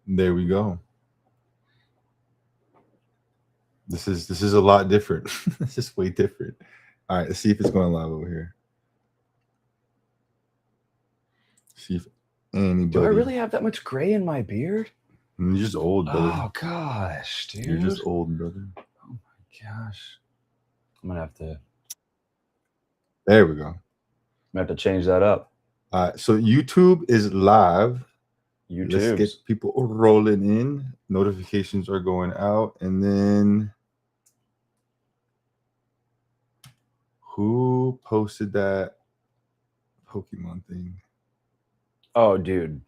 There we go. This is a lot different. This is way different. All right, let's see if it's going live over here. See if Do I anybody. really have that much gray in my beard? You're just old, brother. Oh gosh, dude. You're just old, brother. Oh my gosh. I'm gonna have to There we go. change that up. So YouTube is live. Let's get YouTube's. people rolling in. Notifications are going out, and then who posted that Pokemon thing? Oh, dude.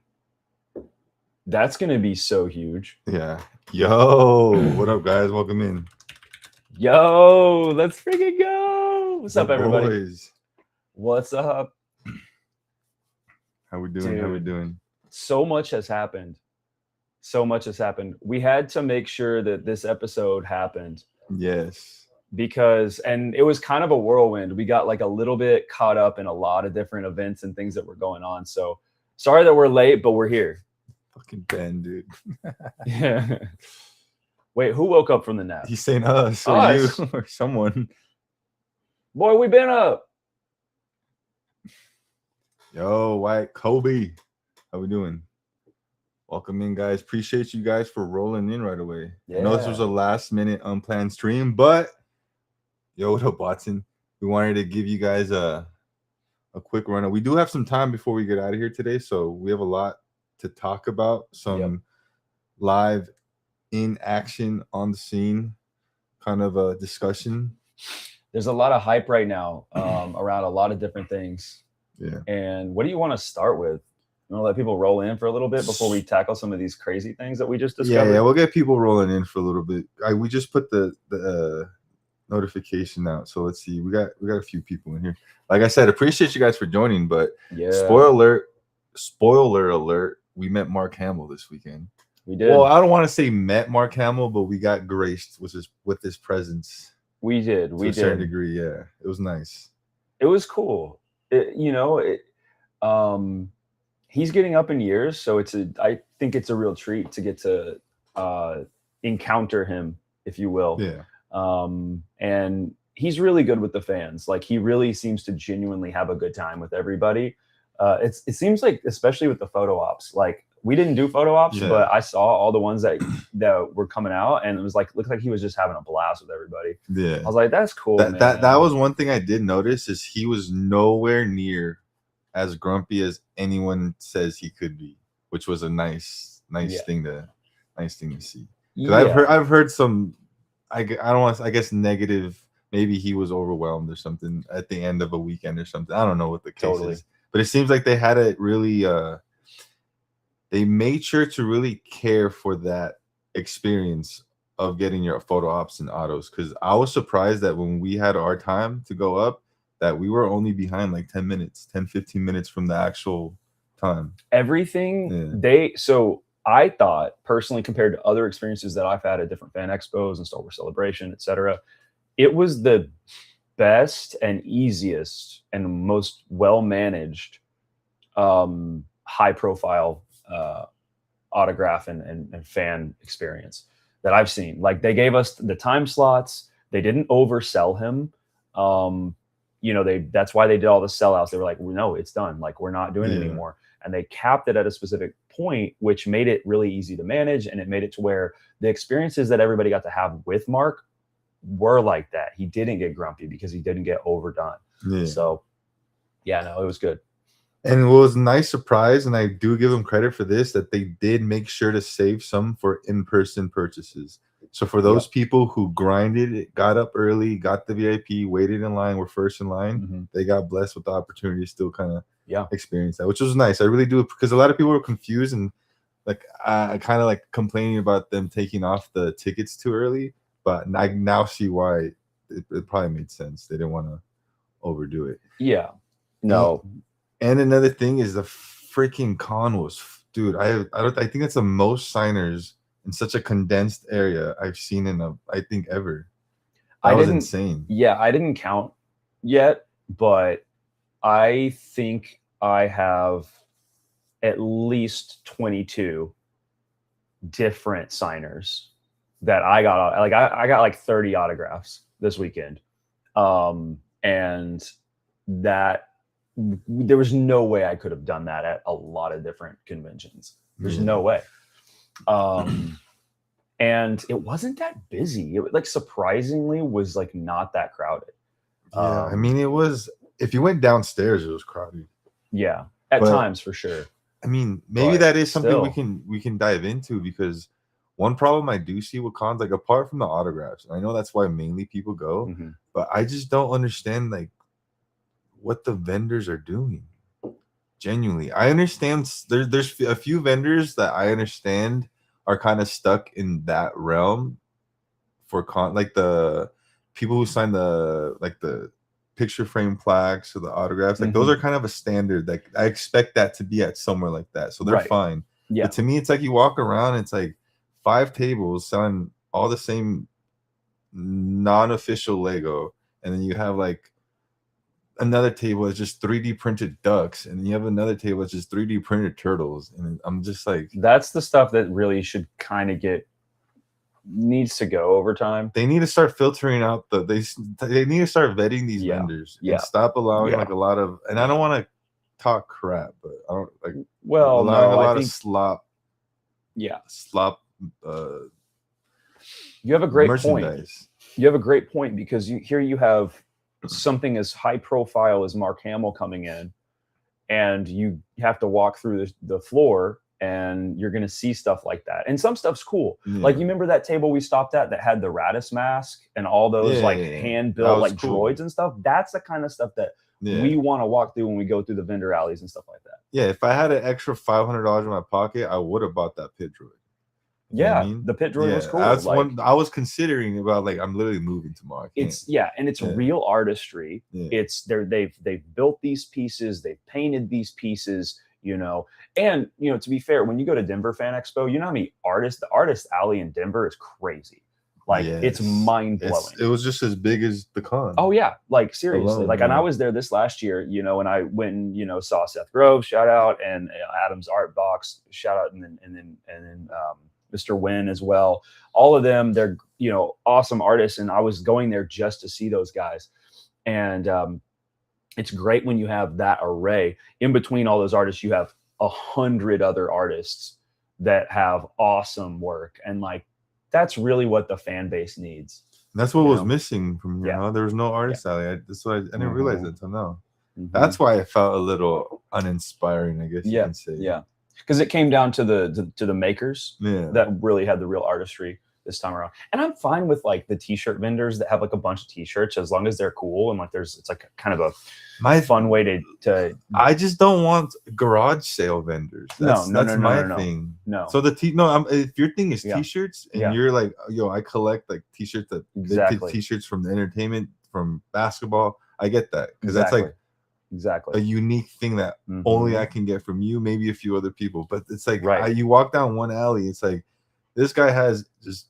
That's gonna be so huge. Yeah. Yo, what up, guys? Welcome in. Yo, let's freaking go. What's up, everybody? Boys. What's up? How we doing? Dude. How we doing? So much has happened. So much has happened. We had to make sure that this episode happened. Yes. Because, and it was kind of a whirlwind. We got like a little bit caught up in a lot of different events and things that were going on. So sorry that we're late, but we're here. Fucking Ben, dude. Yeah. Wait, who woke up from the nap? He's saying us or Us. you or someone. Boy, we been up. Yo, White Kobe. How we doing? Welcome in, guys. Appreciate you guys for rolling in right away. I know this was a last minute unplanned stream, but yo, what up, Watson? We wanted to give you guys a quick run. We do have some time before we get out of here today, so we have a lot to talk about. Some live in action on the scene kind of a discussion. There's a lot of hype right now around a lot of different things. Yeah. And what do you want to start with? You want to let people roll in for a little bit before we tackle some of these crazy things that we just discovered? Yeah, we'll get people rolling in for a little bit. We just put the notification out, so let's see. We got a few people in here. Like I said, appreciate you guys for joining, but spoiler alert, we met Mark Hamill this weekend. We did. Well, I don't want to say met Mark Hamill, but we got graced with his presence. We did. To a certain degree, yeah. It was nice. It was cool. He's getting up in years, so I think it's a real treat to get to encounter him, if you will. Yeah. And he's really good with the fans. Like, he really seems to genuinely have a good time with everybody. It seems like, especially with the photo ops, like, we didn't do photo ops, but I saw all the ones that were coming out, and it was like, looked like he was just having a blast with everybody. Yeah. I was like, that's cool. That was one thing I did notice, is he was nowhere near as grumpy as anyone says he could be, which was a nice thing to see. Because I've heard some, I don't want to, I guess, negative. Maybe he was overwhelmed or something at the end of a weekend or something. I don't know what the case is, but it seems like they had it really. They made sure to really care for that experience of getting your photo ops and autos. Because I was surprised that when we had our time to go up, that we were only behind like 10 minutes, 10, 15 minutes from the actual time. Everything so I thought, personally, compared to other experiences that I've had at different fan expos and Star Wars Celebration, etc., it was the best and easiest and most well-managed high-profile autograph and fan experience that I've seen. Like, they gave us the time slots. They didn't oversell him. That's why they did all the sellouts. They were like, no, it's done. Like, we're not doing it anymore. And they capped it at a specific point, which made it really easy to manage. And it made it to where the experiences that everybody got to have with Mark were like that. He didn't get grumpy because he didn't get overdone. Yeah. So, yeah, no, it was good. And it was a nice surprise, and I do give them credit for this, that they did make sure to save some for in-person purchases. So for those people who grinded it, got up early, got the VIP, waited in line, were first in line, they got blessed with the opportunity to still kind of experience that, which was nice. I really do, because a lot of people were confused, and like I kind of like complaining about them taking off the tickets too early, but I now see why it probably made sense. They didn't want to overdo it. Yeah. No. And another thing is the freaking con was, dude, I think that's the most signers in such a condensed area I've seen I think ever. That was insane. Yeah, I didn't count yet, but I think I have at least 22 different signers that I got. Like I got like 30 autographs this weekend. And that there was no way I could have done that at a lot of different conventions. There's no way. And it wasn't that busy. It like surprisingly was like not that crowded. Yeah, I mean, it was, if you went downstairs, it was crowded. Yeah, at times for sure. I mean, maybe that is something we can dive into, because one problem I do see with cons, like apart from the autographs, and I know that's why mainly people go, but I just don't understand like what the vendors are doing. Genuinely, I understand there's a few vendors that I understand are kind of stuck in that realm for like the people who sign the picture frame plaques or the autographs, like those are kind of a standard. Like I expect that to be at somewhere like that, so they're fine. Yeah. But to me, it's like you walk around, it's like 5 tables selling all the same non-official Lego, and then you have like another table that's just 3D printed ducks, and then you have another table that's just 3D printed turtles, and I'm just like, that's the stuff that really should kind of needs to go over time. They need to start filtering out they need to start vetting these vendors and stop allowing like a lot of, and I don't want to talk crap, but I don't like allowing a lot of slop. Yeah, slop. You have a great point. You have a great point, because here you have something as high profile as Mark Hamill coming in, and you have to walk through the floor, and you're going to see stuff like that. And some stuff's cool. Like, you remember that table we stopped at that had the Radis mask and all those hand built like droids and stuff? That's the kind of stuff that we want to walk through when we go through the vendor alleys and stuff like that. Yeah, if I had an extra $500 in my pocket, I would have bought that pit droid. Yeah, the pit droid was cool. That's one I was considering about. Like, I'm literally moving tomorrow. It's and it's real artistry. It's they've built these pieces, they've painted these pieces, and to be fair, when you go to Denver Fan Expo, you know how many artists, the artist alley in Denver is crazy. Like, it's mind blowing. It was just as big as the con. Oh yeah, like seriously. And I was there this last year, and I went and saw Seth Grove, shout out, and Adam's Art Box, shout out, and then Mr. Wynn as well. All of them, they're awesome artists, and I was going there just to see those guys. And it's great when you have that array. In between all those artists, you have 100 other artists that have awesome work, and like that's really what the fan base needs. And that's what was missing from here. Huh? There was no artist alley. That's why I didn't realize it until now. That's why it felt a little uninspiring, I guess you can say. Yeah. Because it came down to the makers that really had the real artistry this time around. And I'm fine with like the t-shirt vendors that have like a bunch of t-shirts, as long as they're cool and like it's like kind of a fun way to I just don't want garage sale vendors. That's my thing. No. So if your thing is t-shirts and you're like, I collect like t-shirts t-shirts from the entertainment, from basketball, I get that, because that's like a unique thing that only I can get from you, maybe a few other people. But it's like you walk down one alley, it's like this guy has just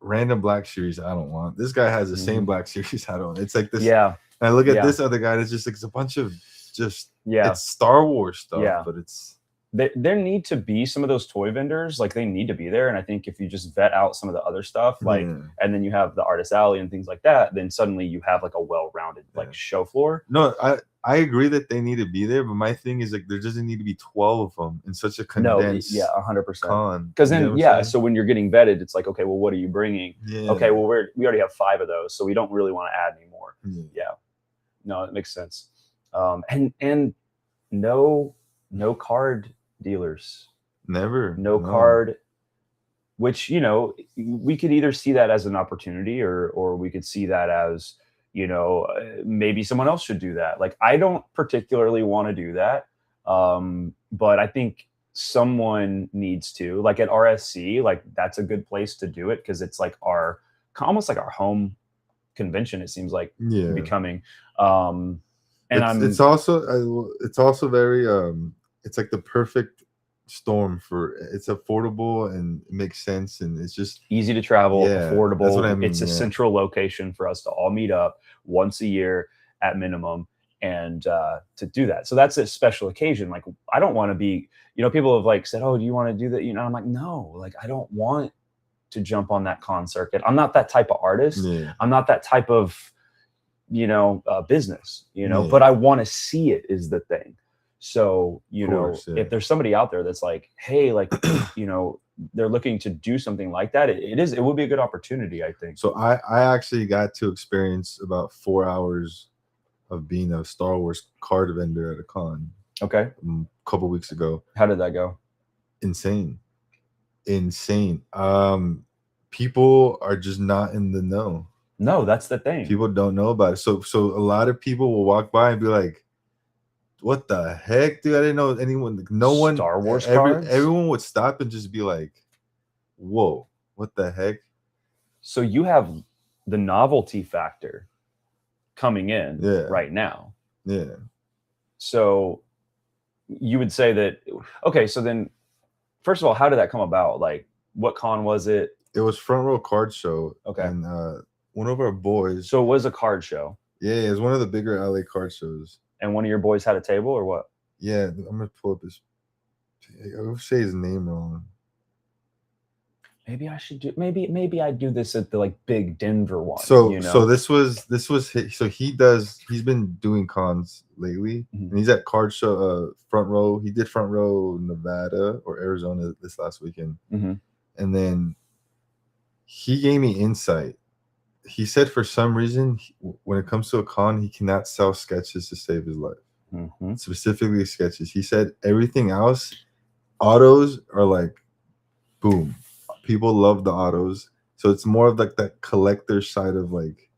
random Black Series I don't want. This guy has the same Black Series I don't. It's like this. Yeah. And I look at this other guy, and it's just like it's a bunch of it's Star Wars stuff, but it's. There need to be some of those toy vendors, like they need to be there. And I think if you just vet out some of the other stuff, like, and then you have the artist alley and things like that, then suddenly you have like a well-rounded like show floor. No, I agree that they need to be there, but my thing is like there doesn't need to be 12 of them in such a condensed 100%. Because then so when you're getting vetted, it's like, okay, well, what are you bringing? Okay, well, we already have 5 of those, so we don't really want to add any more. No, it makes sense. And no card dealers, no card, which we could either see that as an opportunity or we could see that as maybe someone else should do that. Like, I don't particularly want to do that, but I think someone needs to, like at RSC, like that's a good place to do it, because it's like almost like our home convention, it seems like becoming. And it's also very it's like the perfect storm for, it's affordable and it makes sense, and it's just easy to travel, affordable. That's what I mean, it's a central location for us to all meet up once a year at minimum, and to do that. So that's a special occasion. Like, I don't want to be, people have like said, oh, do you want to do that? I'm like, no, like, I don't want to jump on that con circuit. I'm not that type of artist. I'm not that type of, business, but I want to see it is the thing. So, if there's somebody out there that's like, hey, like, they're looking to do something like that, it would be a good opportunity, I think. So I actually got to experience about 4 hours of being a Star Wars card vendor at a con. Okay. A couple weeks ago. How did that go? Insane. People are just not in the know. No, that's the thing. People don't know about it. So a lot of people will walk by and be like, what the heck, dude? I didn't know anyone. No one. Star Wars cards? Everyone would stop and just be like, whoa, what the heck? So you have the novelty factor coming in right now. Yeah. So you would say that, okay, so then, first of all, how did that come about? Like, what con was it? It was Front Row Card Show. Okay. And one of our boys. So it was a card show? Yeah, it was one of the bigger LA card shows. And one of your boys had a table or what? Yeah, I'm going to pull up his. I would say his name wrong. Maybe I should do. Maybe I do this at the like big Denver one. So this was so he's been doing cons lately, and he's at card show Front Row. He did Front Row Nevada or Arizona this last weekend, and then he gave me insight. He said for some reason when it comes to a con, he cannot sell sketches to save his life. Specifically sketches. He said everything else, autos are like, boom. People love the autos, so it's more of like that collector side of like.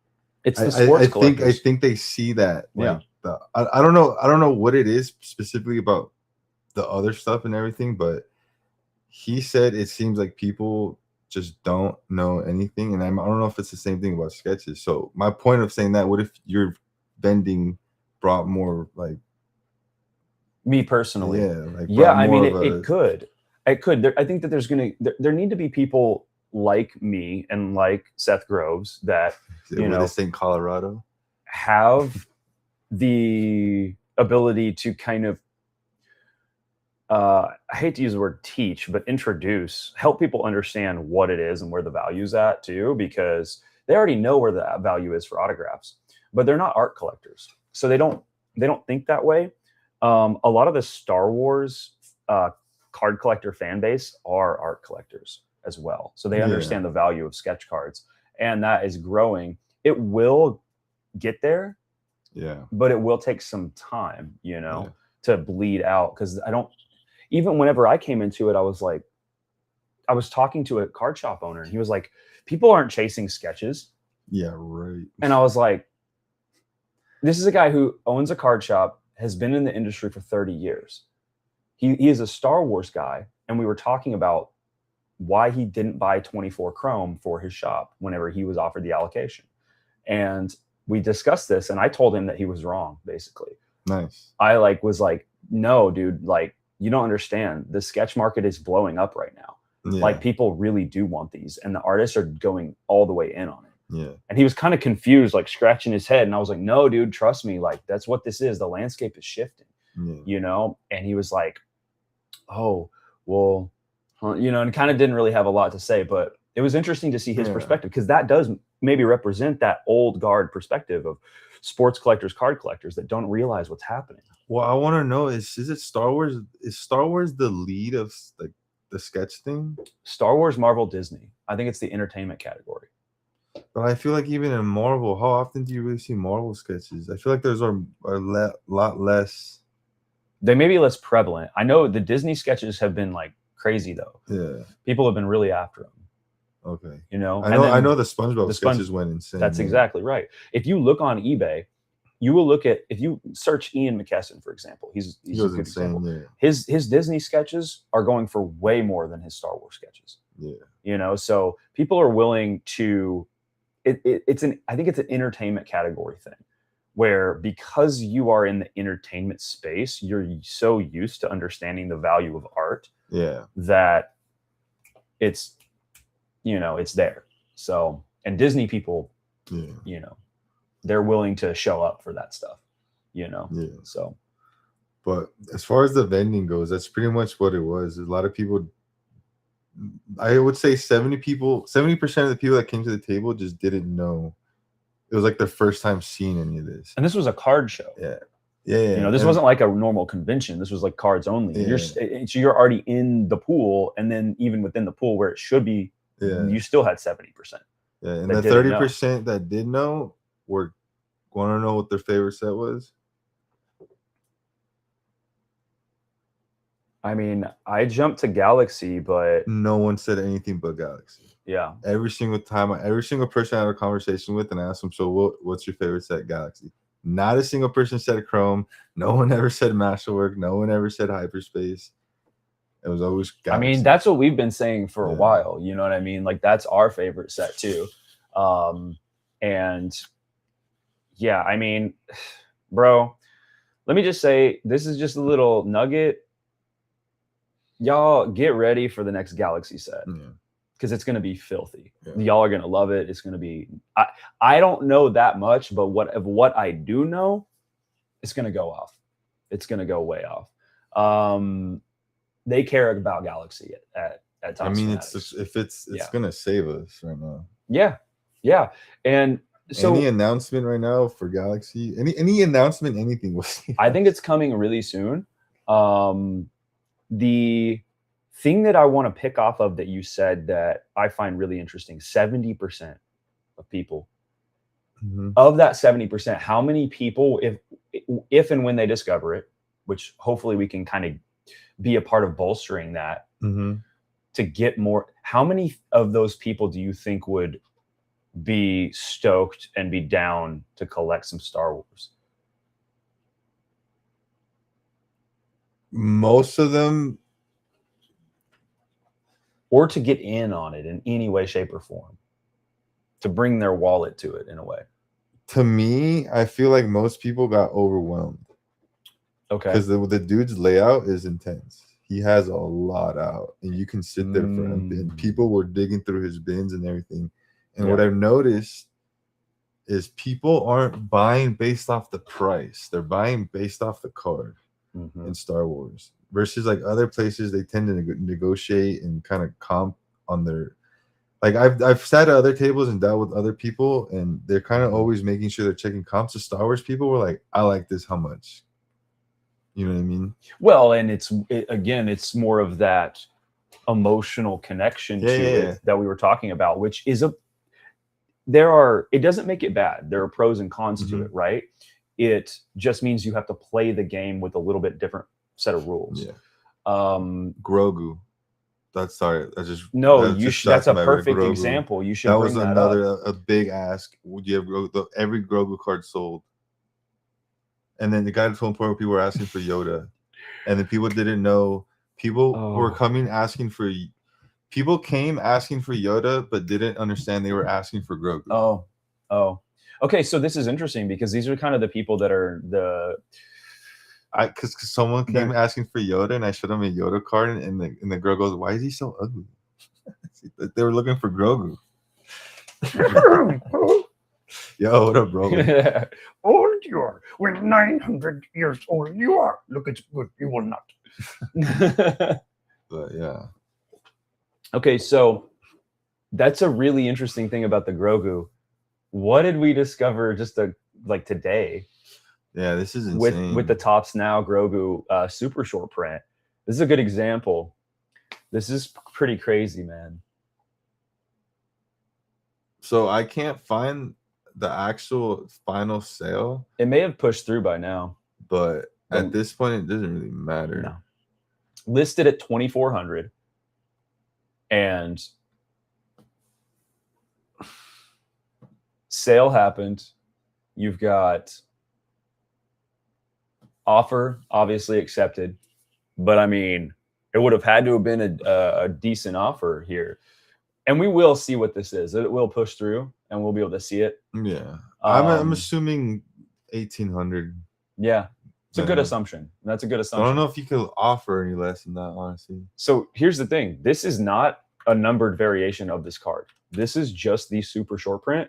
It's the sports collectors. I think they see that. Like I don't know what it is specifically about the other stuff and everything, but he said it seems like people just don't know anything, and I don't know if it's the same thing about sketches. So my point of saying that, what if your vending brought more like. Me personally, I mean, it could. I think that there need to be people like me and like Seth Groves that this in Colorado have the ability to kind of I hate to use the word teach, but help people understand what it is and where the value's at too, because they already know where the value is for autographs, but they're not art collectors, so they don't think that way. A lot of the Star Wars card collector fan base are art collectors as well, so they understand the value of sketch cards, and that is growing. It will get there, but it will take some time, to bleed out, because even whenever I came into it, I was talking to a card shop owner, and he was like, people aren't chasing sketches. Yeah, right. And I was like, this is a guy who owns a card shop, has been in the industry for 30 years. He is a Star Wars guy, and we were talking about why he didn't buy 24 Chrome for his shop whenever he was offered the allocation. And we discussed this, and I told him that he was wrong, basically. Nice. I was like, no, dude, like, you don't understand. The sketch market is blowing up right now. Yeah. Like, people really do want these, and the artists are going all the way in on it. Yeah. And he was kind of confused, like scratching his head. And I was like, no, dude, trust me. Like, that's what this is. The landscape is shifting, and he was like, oh, well, and kind of didn't really have a lot to say, but it was interesting to see his perspective, because that does maybe represent that old guard perspective of sports collectors, card collectors that don't realize what's happening. Well, I want to know, is it Star Wars? Is Star Wars the lead of like the sketch thing? Star Wars, Marvel, Disney. I think it's the entertainment category. But I feel like even in Marvel, how often do you really see Marvel sketches? I feel like there's a lot less. They may be less prevalent. I know the Disney sketches have been like crazy though. Yeah. People have been really after them. Okay. I know the SpongeBob sketches went insane. That's exactly right. If you look on eBay, you will look at, if you search Ian McKesson, for example, he's a good example. Yeah. His Disney sketches are going for way more than his Star Wars sketches. Yeah. So people are willing to, I think it's an entertainment category thing, where because you are in the entertainment space, you're so used to understanding the value of art that it's there. So, and Disney people, they're willing to show up for that stuff, you know. Yeah. So, but as far as the vending goes, that's pretty much what it was. A lot of people, I would say 70% of the people that came to the table just didn't know. It was like their first time seeing any of this. And this was a card show. Yeah. Yeah. You know, this wasn't like a normal convention. This was like cards only. Yeah. So you're already in the pool, and then even within the pool where it should be, you still had 70%. Yeah, and the 30% that did know want to know what their favorite set was. I mean, I jumped to Galaxy, but no one said anything but Galaxy. Yeah. Every single time, every single person I had a conversation with and asked them, so what's your favorite set? Galaxy. Not a single person said Chrome. No one ever said Masterwork. No one ever said Hyperspace. It was always Galaxy. I mean, that's what we've been saying for a while. You know what I mean? Like, that's our favorite set too. And yeah, I mean, bro, let me just say, this is just a little nugget. Y'all get ready for the next Galaxy set, because it's going to be filthy. Y'all are going to love it. It's going to be, I don't know that much, but what I do know, it's going to go off. It's going to go way off. They care about Galaxy at times. I mean, it's going to save us right now. Yeah. Yeah. And so any announcement right now for Galaxy, any announcement, anything will save I think it's coming really soon. The thing that I want to pick off of that you said that I find really interesting, 70% of people, of that 70%, how many people, if and when they discover it, which hopefully we can kind of be a part of bolstering that to get more, how many of those people do you think would be stoked and be down to collect some Star Wars? Most of them, or to get in on it in any way, shape, or form, to bring their wallet to it in a way. To me, I feel like most people got overwhelmed. Okay. Because the dude's layout is intense. He has a lot out, and you can sit there for a bit. People were digging through his bins and everything. And what I've noticed is people aren't buying based off the price. They're buying based off the card in Star Wars. Versus like other places, they tend to negotiate and kind of comp on their. Like I've sat at other tables and dealt with other people, and they're kind of always making sure they're checking comps. To Star Wars people were like, I like this, how much? You know what I mean? Well, and it's more of that emotional connection to it that we were talking about, which is it doesn't make it bad. There are pros and cons to it, right? It just means you have to play the game with a little bit different set of rules. Yeah. Grogu. That's a perfect example. You should. That was a big ask. Would you have every Grogu card sold? And then the guy told people were asking for Yoda, and then people didn't know. People were coming asking for. People came asking for Yoda, but didn't understand they were asking for Grogu. Oh. Okay, so this is interesting because these are kind of the people that are because someone came asking for Yoda, and I showed them a Yoda card, and the girl goes, "Why is he so ugly?" They were looking for Grogu. Yo, what up, bro? Old you are. When 900 years old you are. Look, it's good. You will not. But yeah. Okay, so that's a really interesting thing about the Grogu. What did we discover just today? Yeah, this is insane. With the Tops Now Grogu super short print. This is a good example. This is pretty crazy, man. So I can't find the actual final sale. It may have pushed through by now, but at this point, it doesn't really matter. No. Listed at 2,400, and sale happened. You've got offer obviously accepted, but I mean, it would have had to have been a decent offer here. And we will see what this is. It will push through, and we'll be able to see it. Yeah, I'm assuming 1,800. Yeah, it's a good assumption. That's a good assumption. I don't know if you could offer any less than that, honestly. So here's the thing: this is not a numbered variation of this card. This is just the super short print,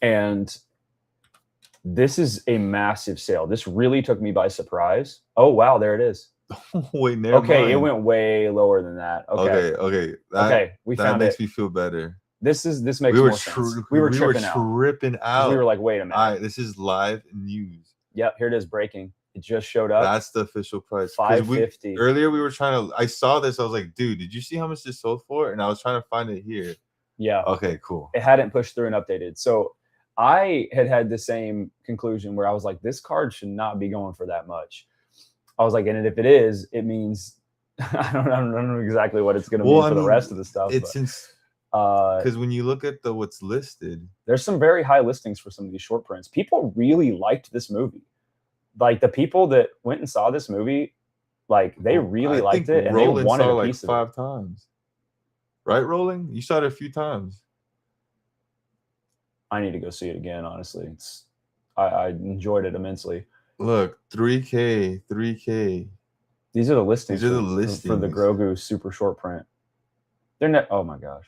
and This is a massive sale. This really took me by surprise. Oh wow, there it is. Wait, never Okay, mind. it went way lower than that. Okay, okay. okay, we that found makes it. me feel better. This makes more sense. We were tripping out. Out. We were like, wait a minute. All right, this is live news. Yep, here it is breaking. It just showed up. That's the official price. $550. Earlier we were trying to. I saw this. I was like, dude, did you see how much this sold for? And I was trying to find it here. Yeah. Okay, cool. It hadn't pushed through and updated. So I had the same conclusion where I was like, this card should not be going for that much. I was like, and if it is, it means I don't know exactly what it's going to mean for the rest of the stuff. It's because when you look at what's listed, there's some very high listings for some of these short prints. People really liked this movie. Like the people that went and saw this movie, like they really liked it, and they wanted a piece of it. 5 times. Right, Rolling? You saw it a few times. I need to go see it again. Honestly, I enjoyed it immensely. Look, 3K. These are the listings. For the Grogu super short print. They're oh my gosh.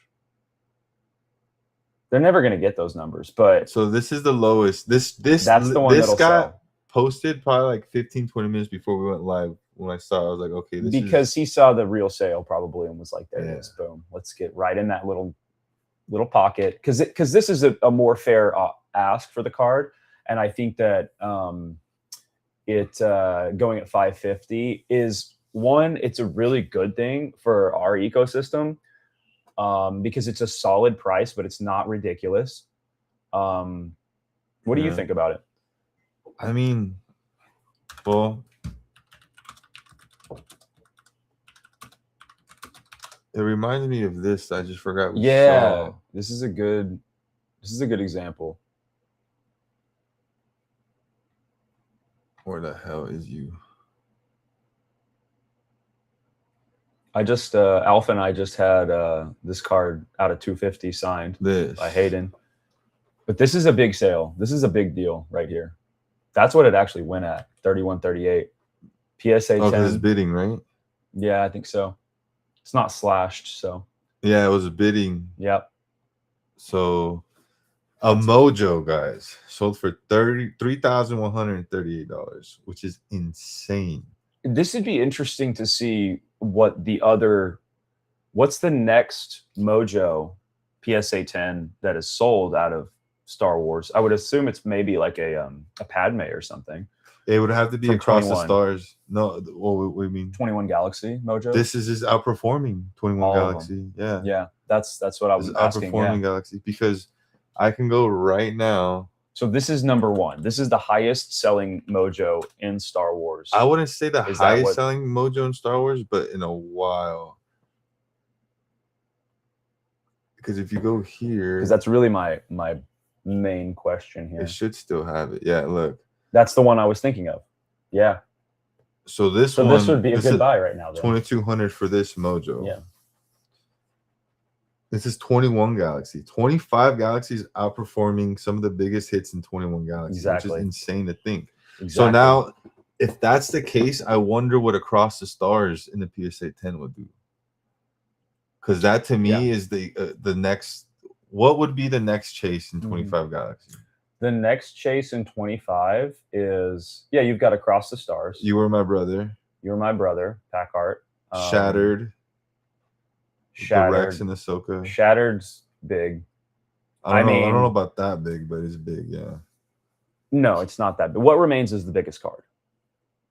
They're never going to get those numbers, but so this is the lowest. That's the one this guy posted probably like 15-20 minutes before we went live. When I saw it, I was like, okay, because he saw the real sale probably and was like, there it is, boom, let's get right in that little pocket, because this is a more fair ask for the card, and I think that it going at $550 is one. It's a really good thing for our ecosystem. Because it's a solid price, but it's not ridiculous. What do you think about it? I mean, well, it reminds me of this. I just forgot. This is a good example. Where the hell is you? I just Alpha and I just had this card out of 250 signed by Hayden. But this is a big sale. This is a big deal right here. That's what it actually went at, 31.38. PSA 10. Oh, it's bidding, right? Yeah, I think so. It's not slashed, so. Yeah, it was bidding. Yep. So a Mojo, guys, sold for $3,138, which is insane. This would be interesting to see what's the next Mojo PSA 10 that is sold out of Star Wars. I would assume it's maybe like a Padme or something. It would have to be Across the Stars. No, what do you mean? 21 Galaxy Mojo. This is just outperforming 21 Galaxy. Yeah. Yeah, that's what I was asking. Outperforming Galaxy, because I can go right now. So this is number one. This is the highest selling Mojo in Star Wars. I wouldn't say the highest selling Mojo in Star Wars, but in a while. Because if you go here, because that's really my main question here. It should still have it. Yeah, look. That's the one I was thinking of. Yeah. So this would be a good buy right now. 2,200 for this Mojo. Yeah. This is 21 Galaxy. 25 Galaxies outperforming some of the biggest hits in 21 Galaxy, which is insane to think. Exactly. So now, if that's the case, I wonder what Across the Stars in the PSA 10 would do. Because that to me is the next. What would be the next chase in 25 Galaxy? The next chase in 25 is you've got Across the Stars. You Were My Brother. You Were My Brother. Pack art. Shattered. Rex and Ahsoka. Shattered's big. I don't know about that big, but it's big. Yeah. No, it's not that big. What Remains is the biggest card.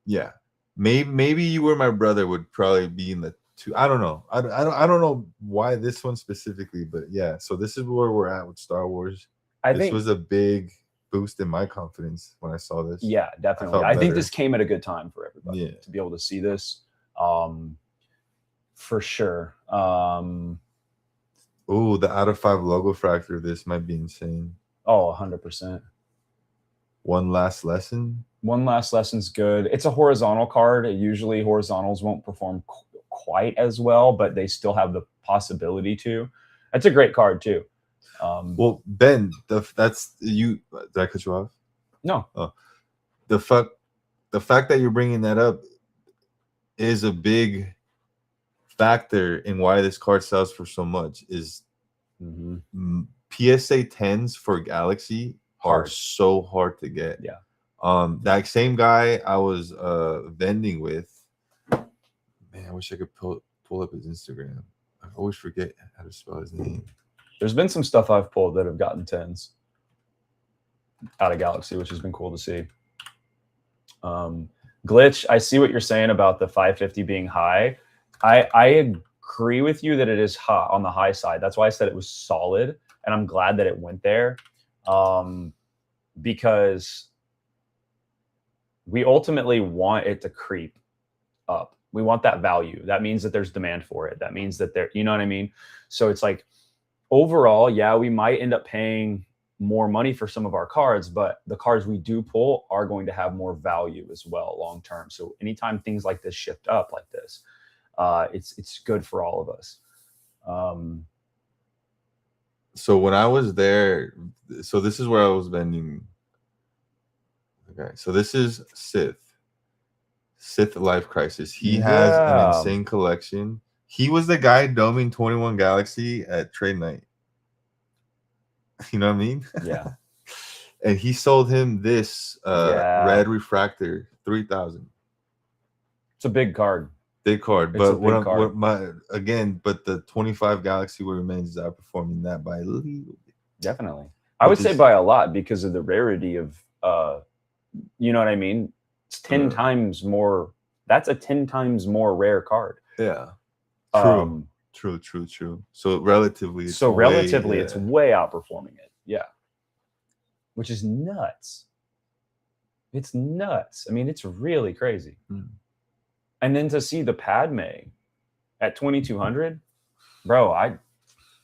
Yeah, maybe You Were My Brother would probably be in the two. I don't know. I don't know why this one specifically, but yeah. So this is where we're at with Star Wars. This was a big boost in my confidence when I saw this. Yeah, definitely. I think this came at a good time for everybody to be able to see this. For sure. Oh, the out of 5 logo fractor of this might be insane. Oh, 100%. One Last Lesson. One Last Lesson's good. It's a horizontal card. Usually horizontals won't perform quite as well, but they still have the possibility to. That's a great card too. Well, Ben, that's you. Did I cut you off? No. Oh. The fact that you're bringing that up is a big factor in why this card sells for so much. Is PSA 10s for Galaxy are so hard to get. Yeah. That same guy I was vending with, man, I wish I could pull up his Instagram. I always forget how to spell his name. There's been some stuff I've pulled that have gotten 10s out of Galaxy, which has been cool to see. Glitch, I see what you're saying about the 550 being high. I agree with you that it is high on the high side. That's why I said it was solid, and I'm glad that it went there, because we ultimately want it to creep up. We want that value. That means that there's demand for it. That means that you know what I mean? So it's like, overall, yeah, we might end up paying more money for some of our cards, but the cards we do pull are going to have more value as well long term. So anytime things like this shift up like this, it's good for all of us. So when I was there, so this is where I was vending. Okay, so this is Sith Life Crisis. He has an insane collection. He was the guy doming 21 Galaxy at trade night. You know what I mean? Yeah. And he sold him this red refractor, 3,000. It's a big card. Big card. But but the 25 Galaxy where remains is outperforming that by a little bit. Definitely. I would say by a lot because of the rarity of you know what I mean? It's 10 times more. That's a 10 times more rare card. Yeah. True. So relatively, it's way outperforming it. Yeah. Which is nuts. It's nuts. I mean, it's really crazy. And then to see the Padme at 2,200, bro,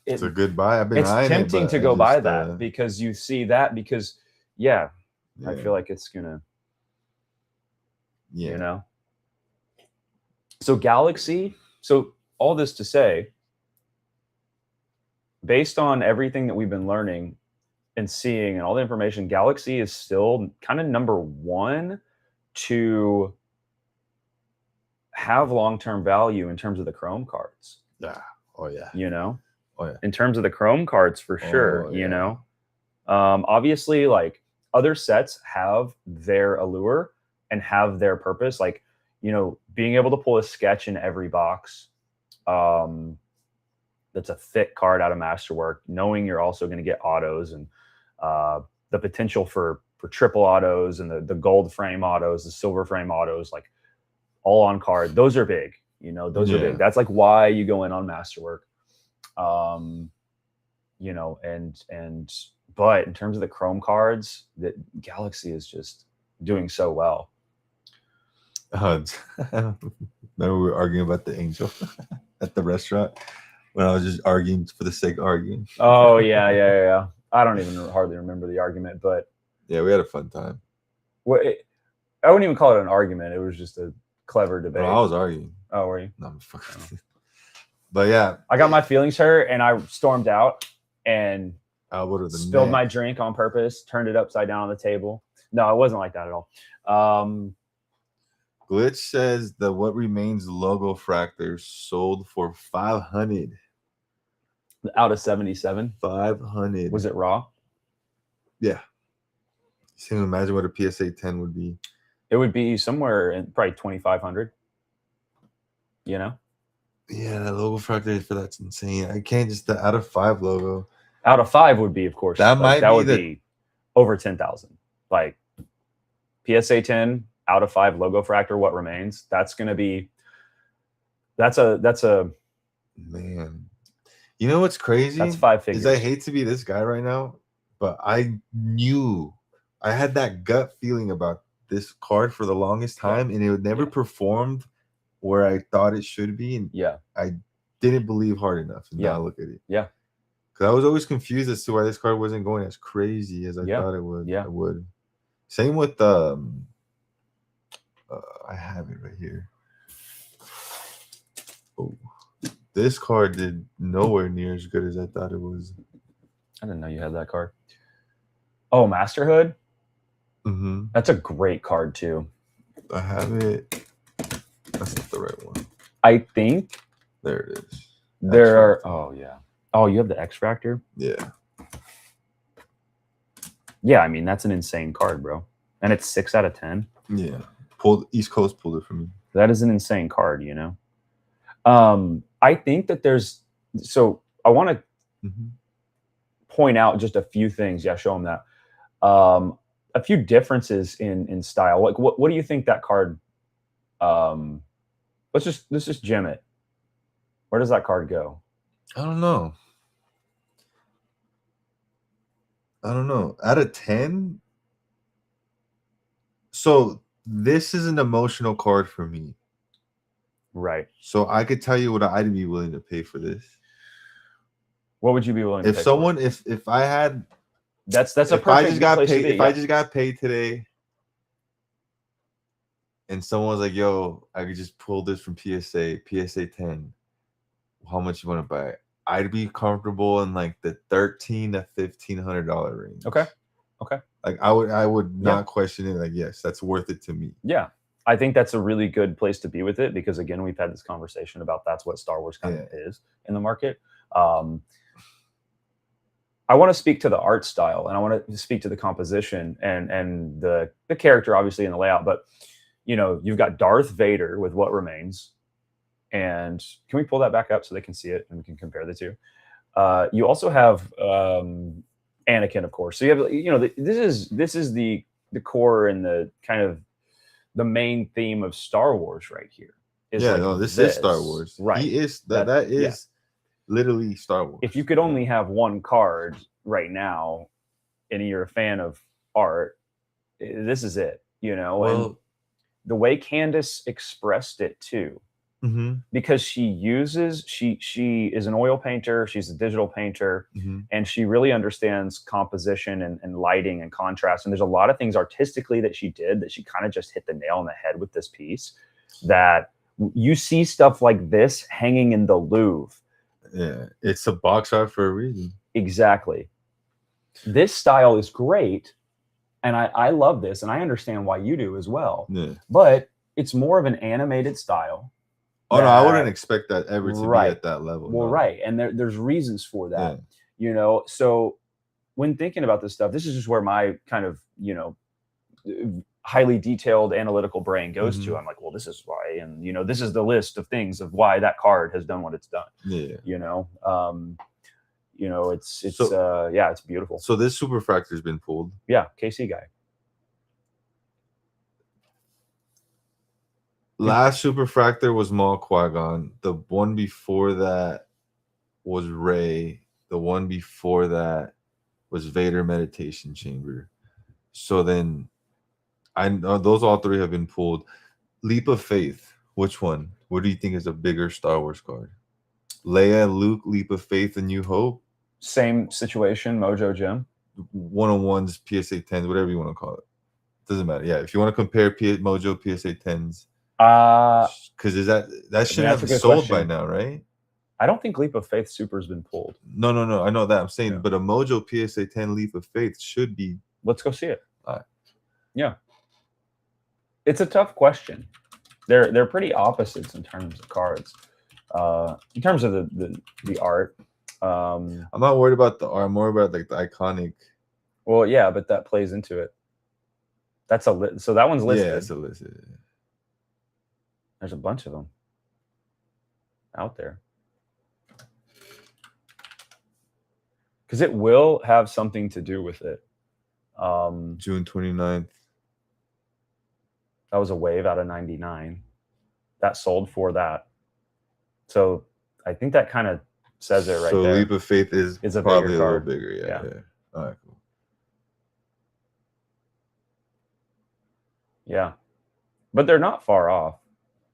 it's a good buy. It's tempting to go buy that because you see that because I feel like it's gonna, you know. So Galaxy. So all this to say, based on everything that we've been learning and seeing and all the information, Galaxy is still kind of number one to have long-term value in terms of the Chrome cards. Yeah. Oh yeah. You know? Oh yeah. In terms of the Chrome cards for sure, you know? Obviously, like, other sets have their allure and have their purpose. Like, you know, being able to pull a sketch in every box, that's a thick card out of Masterwork, knowing you're also going to get autos and the potential for triple autos and the gold frame autos, the silver frame autos, like all on card. Those are big, you know, those are big. That's like why you go in on Masterwork, you know, but in terms of the Chrome cards, that Galaxy is just doing so well. Remember we were arguing about the Angel at the restaurant when I was just arguing for the sake of arguing. Oh yeah. I don't even hardly remember the argument, but yeah, we had a fun time. I wouldn't even call it an argument. It was just a clever debate. Well, I was arguing. Oh, were you? No, I'm fucking. But yeah, I got my feelings hurt and I stormed out and spilled my drink on purpose, turned it upside down on the table. No, it wasn't like that at all. Glitch says the What Remains logo fractor sold for 500 out of 77. 500. Was it raw? Yeah. Can you imagine what a PSA 10 would be? It would be somewhere in probably 2,500. You know? Yeah, that logo fractor for that's insane. I can't just the out of 5 logo. Out of 5 would be, of course. That would be over 10,000. Like PSA 10 out of 5 logo fractor. What remains? That's going to be. That's a man. You know what's crazy? That's 5 figures. I hate to be this guy right now, but I had that gut feeling about this card for the longest time, and it never performed where I thought it should be. And I didn't believe hard enough. And now look at it. Yeah. Because I was always confused as to why this card wasn't going as crazy as I thought it would. Yeah. It would. Same with I have it right here. Oh, this card did nowhere near as good as I thought it was. I didn't know you had that card. Oh, Masterhood? Mm-hmm. That's a great card too. I have it. That's not the right one. I think there it is. There are. Oh yeah. Oh, you have the X Fractor? Yeah. Yeah, I mean, that's an insane card, bro. And it's 6 out of 10. Yeah. East Coast pulled it for me. That is an insane card, you know? I think that so I want to point out just a few things. Yeah, show them that. A few differences in style. Like, what do you think that card? Let's just gem it. Where does that card go? I don't know. Out of 10. So this is an emotional card for me. Right. So I could tell you what I'd be willing to pay for this. What would you be willing to pay for? If I had that's a perfect I just got place paid, to be, if I just got paid today and someone was like, yo, I could just pull this from PSA 10. How much you want to buy it? I'd be comfortable in like the $1,300 to $1,500 range. Okay. Like I would not question it. Like, yes, that's worth it to me. Yeah. I think that's a really good place to be with it because, again, we've had this conversation about that's what Star Wars kind of is in the market. I want to speak to the art style and I want to speak to the composition and the character, obviously, in the layout. But, you know, you've got Darth Vader with What Remains. And can we pull that back up so they can see it and we can compare the two? You also have Anakin, of course. So you have, you know, this is the core and the kind of the main theme of Star Wars right here. This is Star Wars. Right. He is that is literally Star Wars. If you could only have one card right now and you're a fan of art, this is it, you know. Well, and the way Candace expressed it too. Because she is an oil painter, she's a digital painter, and she really understands composition and lighting and contrast. And there's a lot of things artistically that she did that she kind of just hit the nail on the head with this piece. That you see stuff like this hanging in the Louvre. Yeah, it's a box art for a reason. Exactly. This style is great, and I love this, and I understand why you do as well. Yeah. But it's more of an animated style. Oh, no, I wouldn't expect that ever to be at that level. Well, right. And there's reasons for that, you know. So when thinking about this stuff, this is just where my kind of, you know, highly detailed analytical brain goes to. I'm like, well, this is why. And, you know, this is the list of things of why that card has done what it's done. Yeah. You know, it's it's beautiful. So this Superfractor has been pulled. Yeah. KC guy. Last Superfractor was Maul Qui-Gon. The one before that was Rey. The one before that was Vader Meditation Chamber. So then I know those all three have been pulled. Leap of Faith. Which one? What do you think is a bigger Star Wars card? Leia, Luke, Leap of Faith, and New Hope? Same situation, Mojo Gem. 101s, PSA 10s, whatever you want to call it. Doesn't matter. Yeah, if you want to compare Mojo PSA 10s. Because is that should have been sold by now, right? I don't think Leap of Faith Super has been pulled. No. I know that. I'm saying, but a Mojo PSA 10 Leap of Faith should be. Let's go see it. All right. Yeah. It's a tough question. They're pretty opposites in terms of cards. In terms of the art. I'm not worried about the art. I'm more about like the iconic. Well, yeah, but that plays into it. That's so that one's listed. Yeah, it's a listed. There's a bunch of them out there. Because it will have something to do with it. June 29th. That was a wave out of 99. That sold for that. So I think that kind of says it right there. So Leap of Faith is a probably bigger a little bigger. Yeah. All right, cool. Yeah. But they're not far off.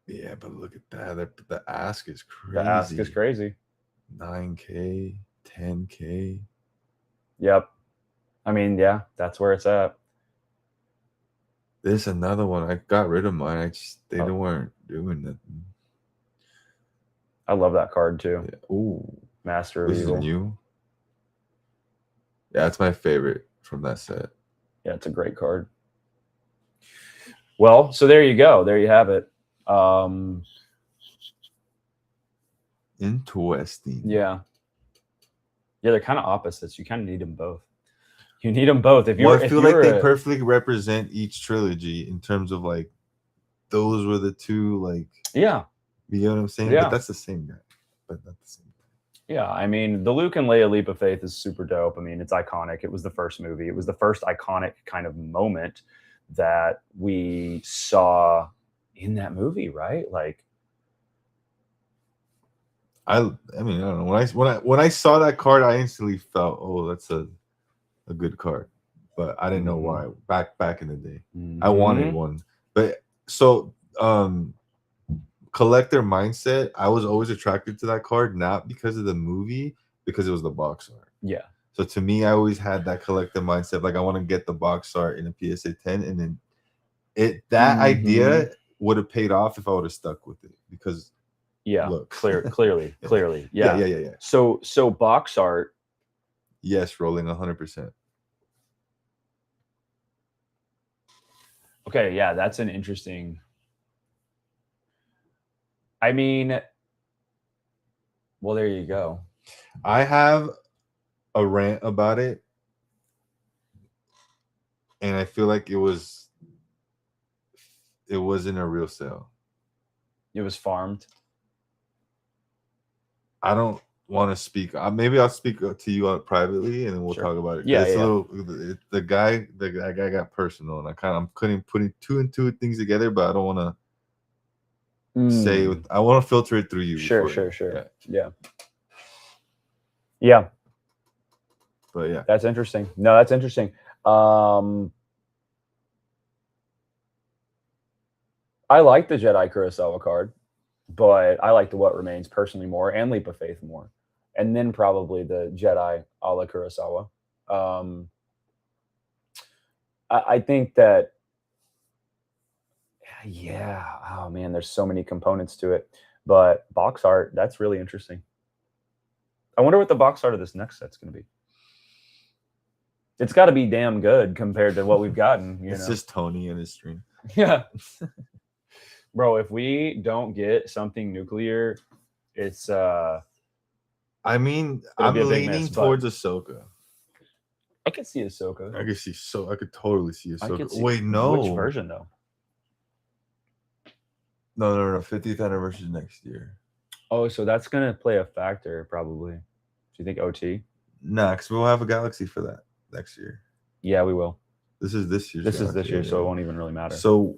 Yeah, but look at that. The ask is crazy. The ask is crazy. 9K, 10K. Yep. I mean, yeah, that's where it's at. There's another one. I got rid of mine. They weren't doing nothing. I love that card too. Yeah. Ooh. Master of Evil. This is new. Yeah, it's my favorite from that set. Yeah, it's a great card. Well, so there you go. There you have it. Interesting. Yeah. Yeah, they're kind of opposites. You kind of need them both. You need them both. If you're, I feel like they perfectly represent each trilogy in terms of like those were the two like. Yeah. You know what I'm saying? Yeah. But that's the same guy. But not the same guy. Yeah, I mean, the Luke and Leia leap of faith is super dope. I mean, it's iconic. It was the first movie. It was the first iconic kind of moment that we saw in that movie, right? Like, I mean, I don't know. When I saw that card, I instantly felt, oh, that's a good card. But I didn't know why back in the day. I wanted one. But so collector mindset, I was always attracted to that card, not because of the movie, because it was the box art. Yeah. So to me, I always had that collector mindset, like I want to get the box art in a PSA 10, and then that idea would have paid off if I would have stuck with it, because look, clearly, yeah. So box art, yes, rolling 100%. Okay, yeah, that's an interesting. I mean, well, there you go. I have a rant about it, and I feel like it wasn't a real sale. It was farmed. I don't want to speak. Maybe I'll speak to you privately, and then we'll talk about it. Yeah, the guy got personal, and I'm putting two and two things together, but I don't want to say. I want to filter it through you. Sure. Yeah. But yeah, that's interesting. No, that's interesting. I like the Jedi Kurosawa card, but I like the What Remains personally more, and Leap of Faith more, and then probably the Jedi a la Kurosawa. I think that, yeah. Oh man, there's so many components to it, but box art, that's really interesting. I wonder what the box art of this next set's going to be. It's got to be damn good compared to what we've gotten. It's just Tony and his stream. Yeah. Bro, if we don't get something nuclear, it's I mean, I'm leaning towards Ahsoka. I could see Ahsoka. I could totally see Ahsoka. Wait, no. Which version though? No. 50th anniversary next year. Oh, so that's gonna play a factor probably. Do you think OT? Nah, because we'll have a Galaxy for that next year. Yeah, we will. This is this year. This year, so it won't even really matter. So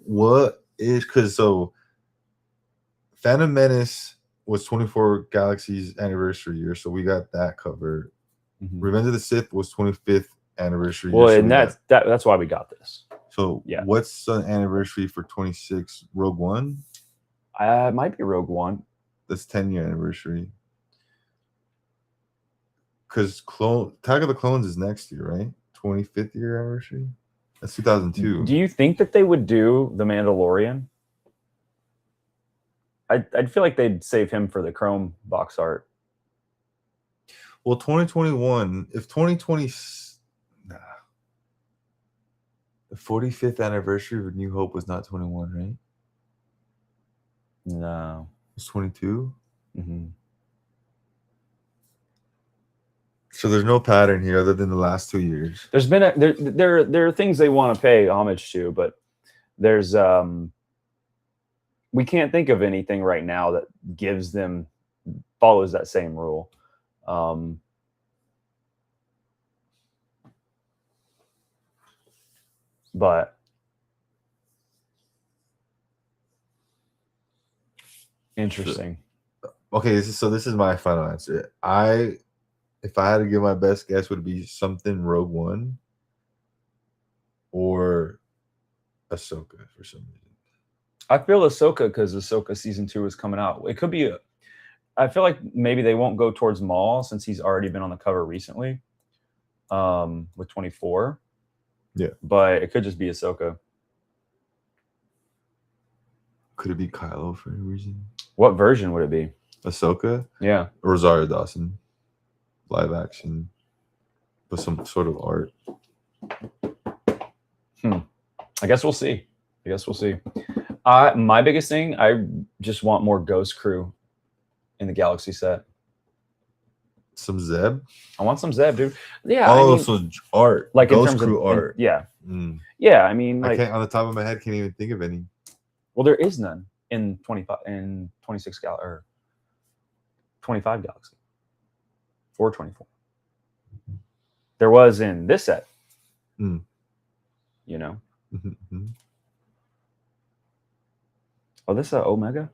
Phantom Menace was 24 Galaxy's anniversary year, so we got that covered. Revenge of the Sith was 25th anniversary year. Well, so and that's why we got this. So yeah, what's the anniversary for 26? Rogue One? It might be Rogue One. That's 10-year anniversary. Because Attack of the Clones is next year, right? 25th year anniversary. That's 2002. Do you think that they would do The Mandalorian? I'd feel like they'd save him for the Chrome box art. Well, 2021, if 2020, the 45th anniversary of New Hope was not 21, right? No. It's 22? So there's no pattern here other than the last 2 years. There's been there are things they want to pay homage to, but there's we can't think of anything right now that follows that same rule. But interesting. Okay, so this is my final answer. If I had to give my best guess, would be something Rogue One or Ahsoka for some reason. I feel Ahsoka because Ahsoka season 2 is coming out. It could be I feel like maybe they won't go towards Maul since he's already been on the cover recently with 24. Yeah. But it could just be Ahsoka. Could it be Kylo for any reason? What version would it be? Ahsoka? Yeah. Rosario Dawson. Live action. With some sort of art. I guess we'll see. My biggest thing, I just want more Ghost Crew in the Galaxy set. Some Zeb. I want some Zeb, dude. Yeah. Oh, I mean, so art, like in Ghost terms Crew of art. yeah. Mm. Yeah. I mean, like, I can't on the top of my head. Can't even think of any. Well, there is none in 25 and 26 or 25 Galaxy or 24. There was in this set. Mm. You know. Mm-hmm. Oh, this is a Omega.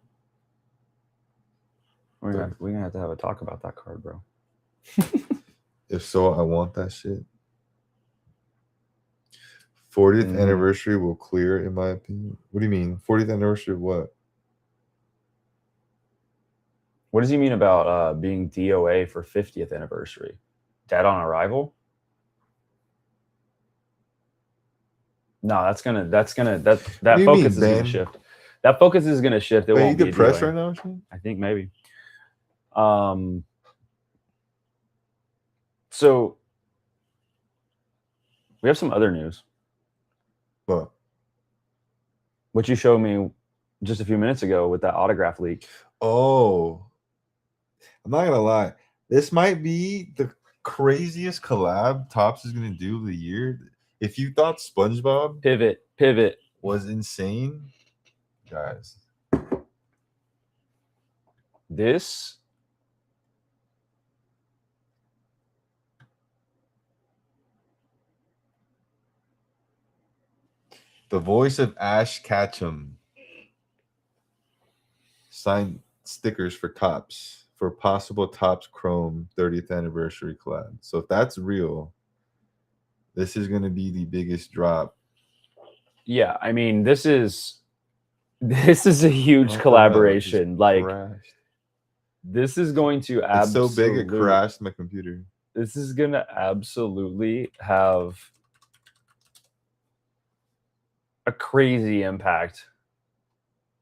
We're gonna have to have a talk about that card, bro. If so, I want that shit. 40th anniversary will clear, in my opinion. What do you mean? 40th anniversary of what? What does he mean about being DOA for 50th anniversary? Dead on arrival? No, that focus is gonna shift. That focus is gonna shift. It won't be depressed right now? I think maybe. So we have some other news. What? What you showed me just a few minutes ago with that autograph leak. Oh, I'm not gonna lie. This might be the craziest collab Topps is gonna do of the year. If you thought SpongeBob Pivot was insane, guys, this the voice of Ash Ketchum signed stickers for Topps for possible Topps Chrome 30th anniversary collab. So if that's real, this is going to be the biggest drop. Yeah, I mean, this is a huge collaboration. Like, crashed. This is going to absolutely. It's so big it crashed my computer. This is going to absolutely have a crazy impact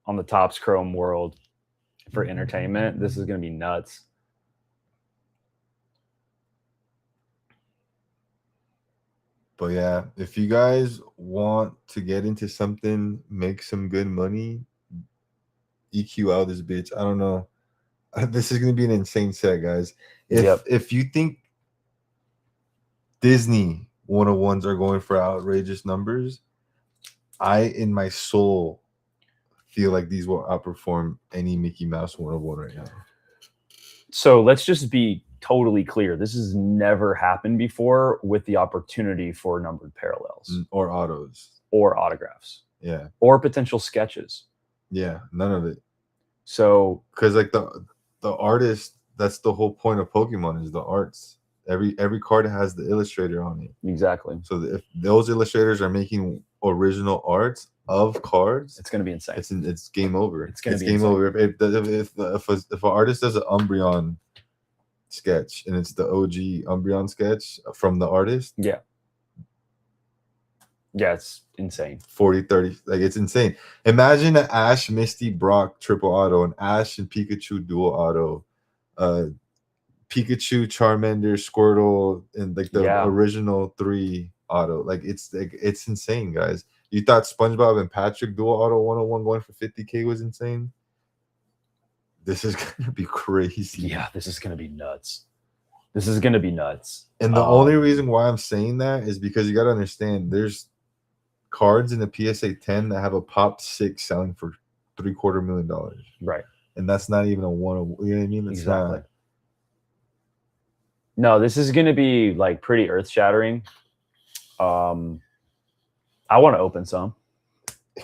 on the Topps Chrome world for entertainment. This is going to be nuts. But yeah, if you guys want to get into something, make some good money, EQ out this bitch. I don't know. This is going to be an insane set, guys. If you think Disney 101s are going for outrageous numbers, I, in my soul, feel like these will outperform any Mickey Mouse 101 right now. So let's just be totally clear. This has never happened before with the opportunity for numbered parallels. Or autos. Or autographs. Yeah. Or potential sketches. Yeah, none of it. So, because like the artist, that's the whole point of Pokemon is the arts. Every card has the illustrator on it. Exactly. So if those illustrators are making original arts of cards, it's going to be insane. It's game over. It's game insane. Over. If an artist does an Umbreon sketch and it's the OG Umbreon sketch from the artist, yeah, it's insane. 40-30, like it's insane. Imagine an Ash Misty Brock triple auto, an Ash and Pikachu dual auto, Pikachu, Charmander, Squirtle, and like the original 3 auto. Like it's insane, guys. You thought SpongeBob and Patrick dual auto 101 going for 50K was insane? This is gonna be crazy. Yeah, this is gonna be nuts. This is gonna be nuts. And the only reason why I'm saying that is because you gotta understand there's cards in the PSA 10 that have a pop 6 selling for $750,000. Right. And that's not even a one. You know what I mean? It's exactly. No, this is going to be like pretty earth shattering. I want to open some.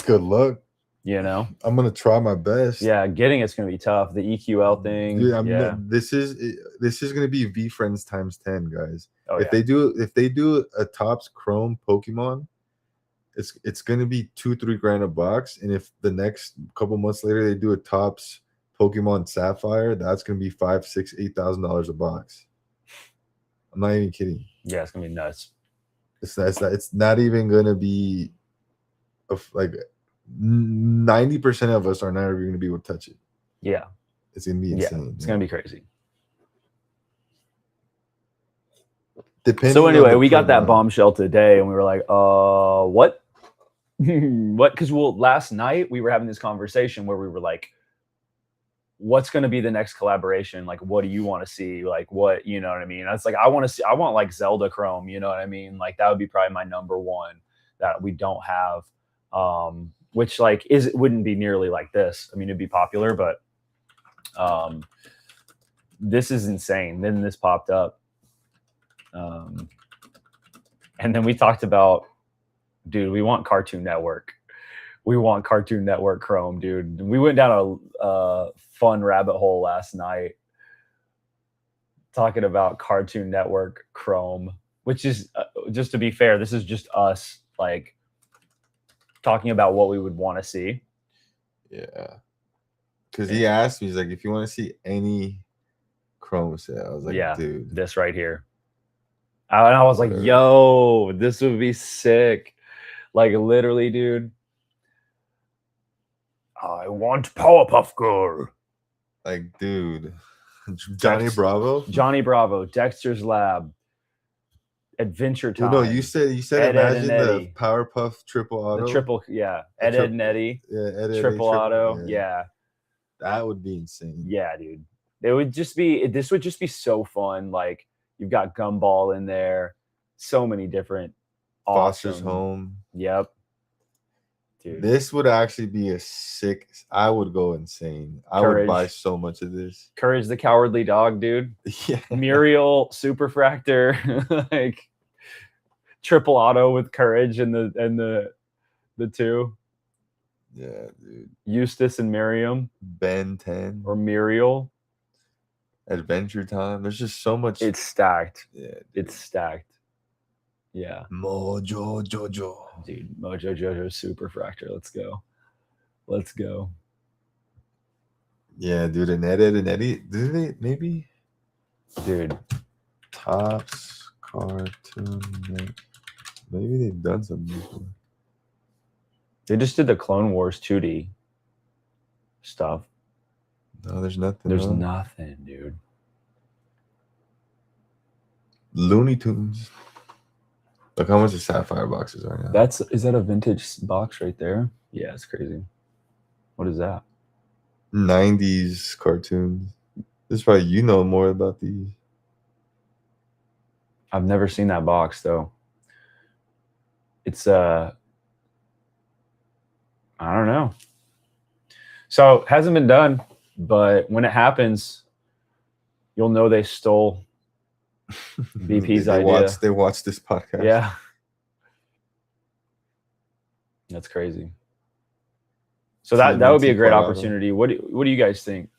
Good luck. You know, I'm going to try my best. Yeah, getting it's going to be tough. The EQL thing. Yeah, this is going to be V Friends times 10, guys. Oh, if they do a Topps Chrome Pokemon, it's going to be $2-3 grand a box. And if the next couple months later they do a Topps Pokemon Sapphire, that's going to be $5,000, $6,000, $8,000 a box. I'm not even kidding. Yeah, it's gonna be nuts. It's not even gonna be like 90% of us are not even gonna be able to touch it. Yeah, it's gonna be insane. Yeah, it's gonna be crazy. So anyway, we got that bombshell today, and we were like, what? What? Because last night we were having this conversation where we were like, what's going to be the next collaboration? Like, what do you want to see? Like, what, you know what I mean? That's like, I want like Zelda Chrome, you know what I mean? Like, that would be probably my number one that we don't have. Which like wouldn't be nearly like this. I mean, it'd be popular, but this is insane. Then this popped up. And then we talked about, dude, we want Cartoon Network. We want Cartoon Network Chrome, dude. We went down a fun rabbit hole last night talking about Cartoon Network Chrome, which is, just to be fair, this is just us like talking about what we would want to see. Yeah. Because he asked me, he's like, if you want to see any Chrome set, I was like, yeah, dude, this right here. And I was like, yo, this would be sick. Like, literally, dude. I want Powerpuff Girl. Like, dude. Johnny Bravo, Dexter's Lab, Adventure Time. Well, no, you said imagine the Powerpuff Triple Auto. The triple, yeah. Ed and Eddie. Yeah, Triple Auto. Yeah. That would be insane. Yeah, dude. This would just be so fun. Like, you've got Gumball in there. So many different Foster's Home. Yep. Dude. This would actually be a sick. I would go insane. I would buy so much of this. Courage the Cowardly Dog, dude. Yeah. Muriel, Superfractor, like Triple Auto with Courage and the two. Yeah, dude. Eustace and Miriam. Ben 10 or Muriel. Adventure Time. There's just so much. It's stacked. Yeah, dude. It's stacked. Yeah. Mojo Jojo. Dude, Mojo Jojo Superfractor. Let's go. Let's go. Yeah, dude. And Eddie. Did they maybe? Dude. Tops Cartoon. Maybe they've done something before. They just did the Clone Wars 2D stuff. No, there's nothing. There's nothing, dude. Looney Tunes. Look how much the Sapphire boxes are now. Is that a vintage box right there? Yeah, it's crazy. What is that? 90s cartoons. This is probably, you know more about these. I've never seen that box though. It's I don't know. So it hasn't been done, but when it happens, you'll know they stole BP's idea. They watched this podcast. Yeah. That's crazy. So that would be a great opportunity. What do you guys think?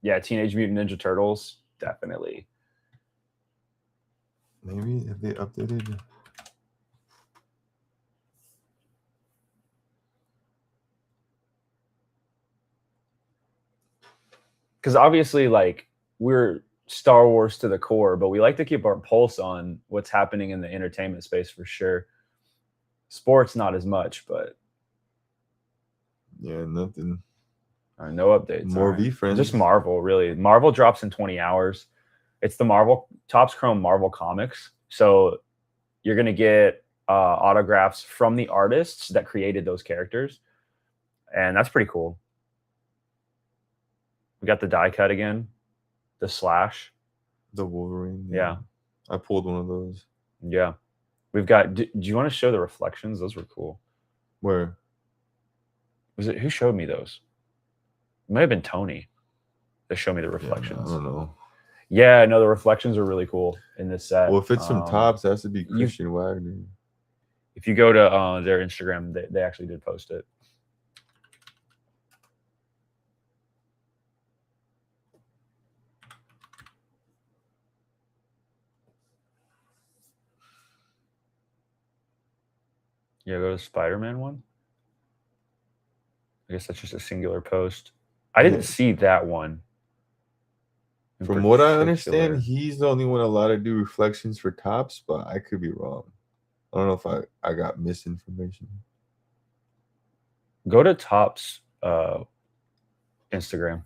Yeah, Teenage Mutant Ninja Turtles, definitely. Maybe if they updated. Because obviously, like, we're Star Wars to the core, but we like to keep our pulse on what's happening in the entertainment space for sure. Sports, not as much, but yeah, nothing. No updates. More V-Friends. Just Marvel, really. Marvel drops in 20 hours. It's the Marvel Topps Chrome Marvel comics. So you're gonna get autographs from the artists that created those characters, and that's pretty cool. We got the die cut again, the Slash, the Wolverine. Yeah, I pulled one of those. Yeah, we've got. Do you want to show the reflections? Those were cool. Where was it? Who showed me those? It might have been Tony that showed me the reflections. Yeah, I don't know. Yeah, no, the reflections are really cool in this set. Well, if it's from Topps, it has to be Christian Wagner. If you go to their Instagram, they actually did post it. Yeah, go to the Spider-Man one. I guess that's just a singular post. I didn't see that one. From what I understand, he's the only one allowed to do reflections for Topps, but I could be wrong. I don't know if I got misinformation. Go to Topps Instagram.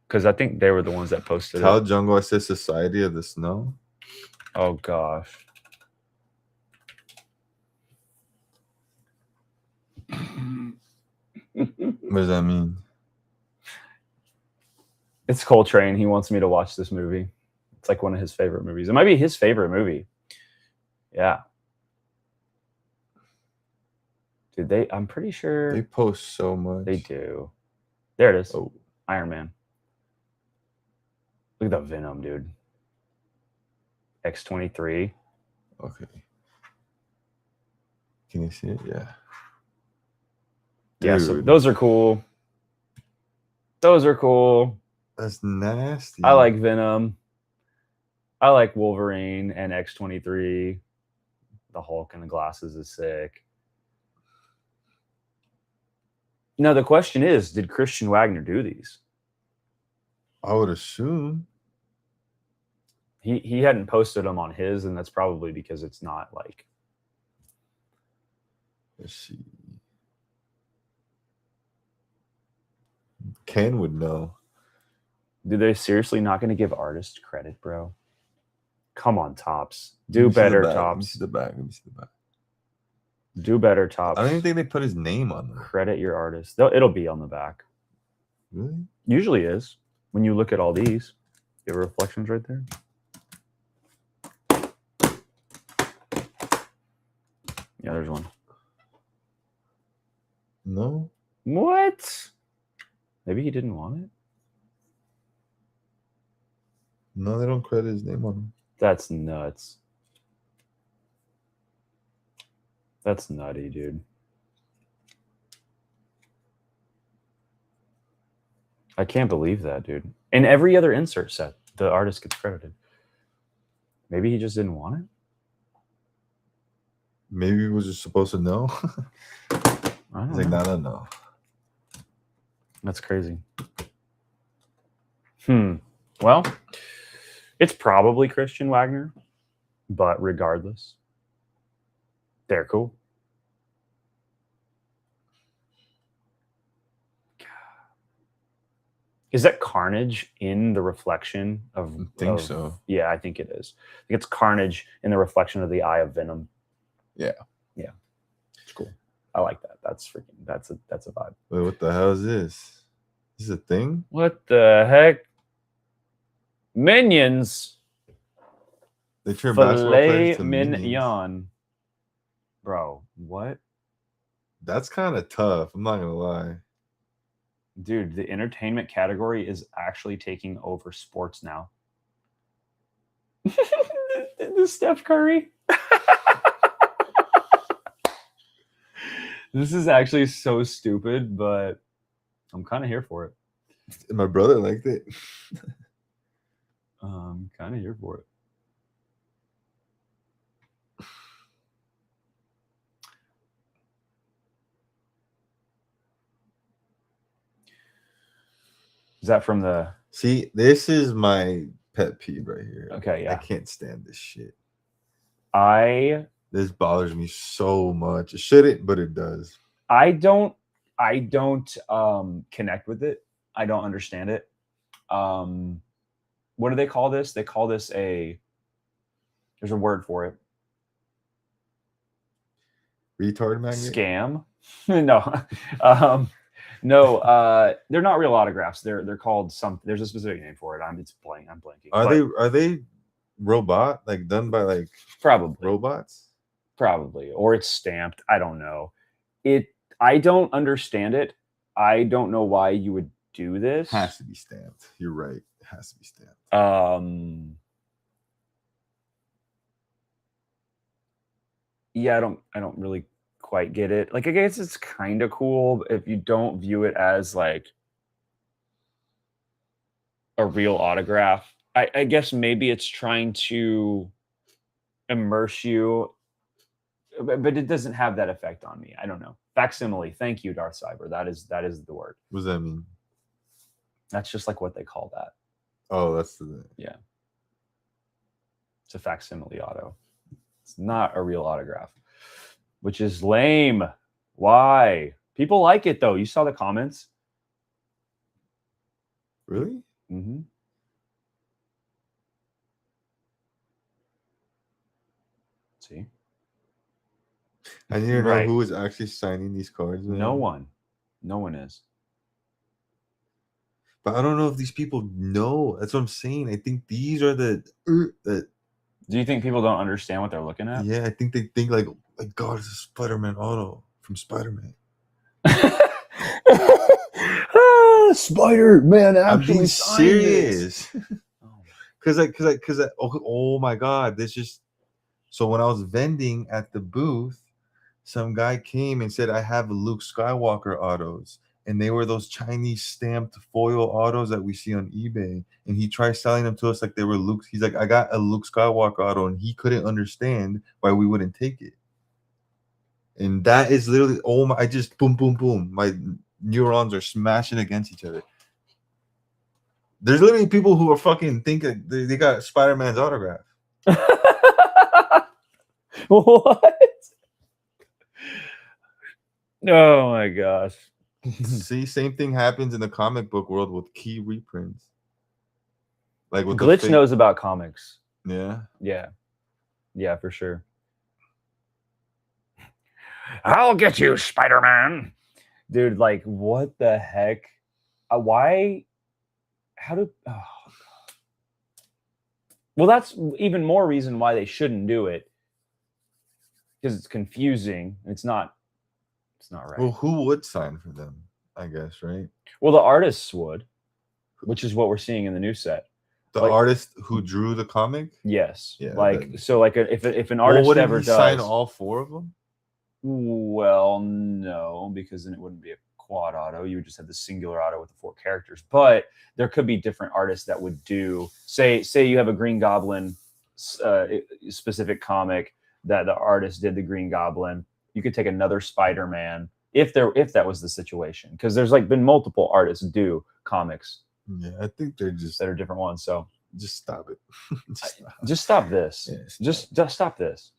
Because I think they were the ones that posted Tell Jungle I said Society of the Snow. Oh, gosh. What does that mean? It's Coltrane. He wants me to watch this movie. It's like one of his favorite movies. It might be his favorite movie. Yeah. Dude, I'm pretty sure they post so much. They do. There it is. Oh, Iron Man. Look at the Venom, dude. X-23. Okay. Can you see it? Yeah. Yeah, so those are cool. Those are cool. That's nasty. I like Venom. I like Wolverine and X-23. The Hulk and the glasses is sick. Now, the question is, did Christian Wagner do these? I would assume. He hadn't posted them on his, and that's probably because it's not like... Let's see. Ken would know. Dude, they're seriously not going to give artists credit, bro? Come on, Tops. Do better, Tops. Let me see the back. Do better, Tops. I don't even think they put his name on them. Credit your artist. It'll be on the back. Really? Usually is. When you look at all these, you have reflections right there. Yeah, there's one. No. What? Maybe he didn't want it? No, they don't credit his name on them. That's nuts. That's nutty, dude. I can't believe that, dude. In every other insert set, the artist gets credited. Maybe he just didn't want it? Maybe he was just supposed to know. He's like, no. That's crazy. Well, it's probably Christian Wagner, but regardless, they're cool. Is that Carnage in the reflection of... I think so. Yeah, I think it is. I think it's Carnage in the reflection of the eye of Venom. Yeah. Yeah. It's cool. I like that. That's a vibe. Wait, what the hell is this? Is this a thing? What the heck? Minions. They turn basketball players to mignon. Bro, what? That's kind of tough. I'm not gonna lie. Dude, the entertainment category is actually taking over sports now. The Steph Curry. This is actually so stupid, but I'm kind of here for it. My brother liked it. I'm kind of here for it. Is that from the... See, this is my pet peeve right here. Okay, yeah. I can't stand this shit. This bothers me so much. It shouldn't, but it does. I don't connect with it. I don't understand it. What do they call this? They call this there's a word for it. Retard magnet? Scam? No. No, they're not real autographs. They're called some... There's a specific name for it. I'm blanking. Are they robot? Like done by like probably robots? Probably. Or it's stamped. I don't know. I don't understand it. I don't know why you would do this. Has to be stamped. You're right. It has to be stamped. Yeah, I don't really quite get it. Like, I guess it's kind of cool if you don't view it as like a real autograph. I guess maybe it's trying to immerse you, but it doesn't have that effect on me. I don't know. Facsimile. Thank you, Darth Cyber. That is the word. What does that mean? That's just like what they call that. Oh, that's the... Yeah. It's a facsimile auto. It's not a real autograph, which is lame. Why? People like it though. You saw the comments. Really? Mm-hmm. See? I need to know who is actually signing these cards. Man. No one. No one is. But I don't know if these people know. That's what I'm saying. I think these are the. Do you think people don't understand what they're looking at? Yeah, I think they think like God, it's a Spider-Man auto from Spider-Man. Spider-Man I'm being actually signed this. serious. Cause oh my God, this just. So when I was vending at the booth, some guy came and said, I have Luke Skywalker autos. And they were those Chinese stamped foil autos that we see on eBay. And he tried selling them to us like they were Luke's. He's like, I got a Luke Skywalker auto. And he couldn't understand why we wouldn't take it. And that is literally, oh my, I just boom, boom, boom. My neurons are smashing against each other. There's literally people who are fucking thinking they got Spider-Man's autograph. What? Oh my gosh. See, same thing happens in the comic book world with key reprints. Like with Glitch knows about comics. Yeah. Yeah, for sure. I'll get you, Spider-Man. Dude, like, what the heck? Why? How do? Oh, God. Well, that's even more reason why they shouldn't do it, because it's confusing. It's not right. Well, who would sign for them? I guess, right? Well, the artists would, which is what we're seeing in the new set. The artist who drew the comic. Yes. Yeah. Like so, like if an artist ever does sign all 4 of them. Well, no, because then it wouldn't be a quad auto. You would just have the singular auto with the 4 characters. But there could be different artists that would do. Say you have a Green Goblin specific comic that the artist did the Green Goblin. You could take another Spider-Man if that was the situation, because there's like been multiple artists do comics. Yeah, I think they're just that are different ones. So just stop it. just stop this. Yeah, just stop this.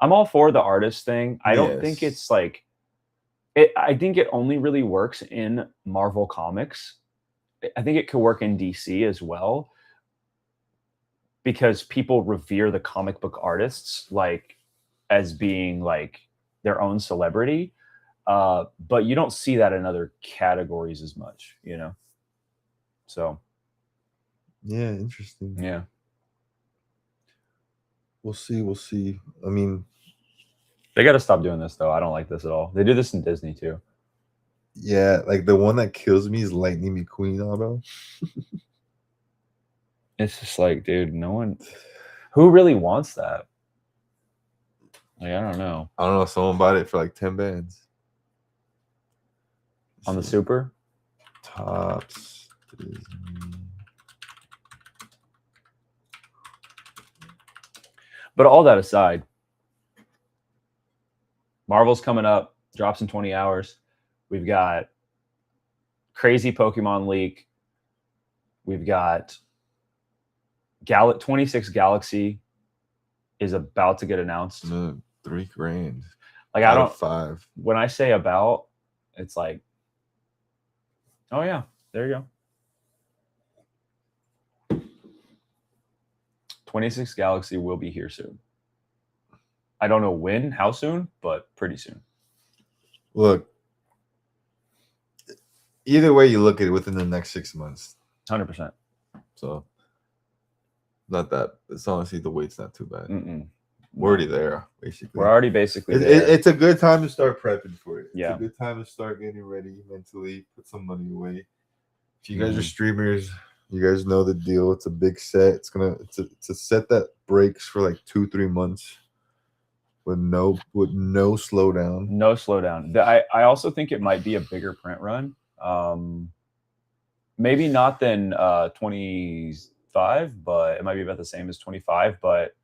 I'm all for the artist thing. I don't think it's like it. I think it only really works in Marvel Comics. I think it could work in DC as well, because people revere the comic book artists like as being like their own celebrity. But you don't see that in other categories as much, you know? So. Yeah, interesting. Yeah. We'll see. I mean, they got to stop doing this, though. I don't like this at all. They do this in Disney, too. Yeah, like the one that kills me is Lightning McQueen auto. It's just like, dude, no one... Who really wants that? Like, I don't know. Someone bought it for like 10 bands. On the Super? Tops. But all that aside, Marvel's coming up, drops in 20 hours. We've got crazy Pokemon leak. We've got 26 Galaxy is about to get announced. $3,000. Like, I don't... 5. When I say about, it's like, oh yeah, there you go. 26 Galaxy will be here soon. I don't know when, how soon, but pretty soon. Look, either way you look at it, within the next 6 months. 100%. So, not that. It's honestly, the wait's not too bad. We're already there, basically. We're already basically there. It's a good time to start prepping for it. Yeah. It's a good time to start getting ready mentally, put some money away. If you guys are streamers, you guys know the deal. It's a big set. It's a set that breaks for like 2-3 months with no slowdown. No slowdown. I also think it might be a bigger print run. Maybe not than 25, but it might be about the same as 25. But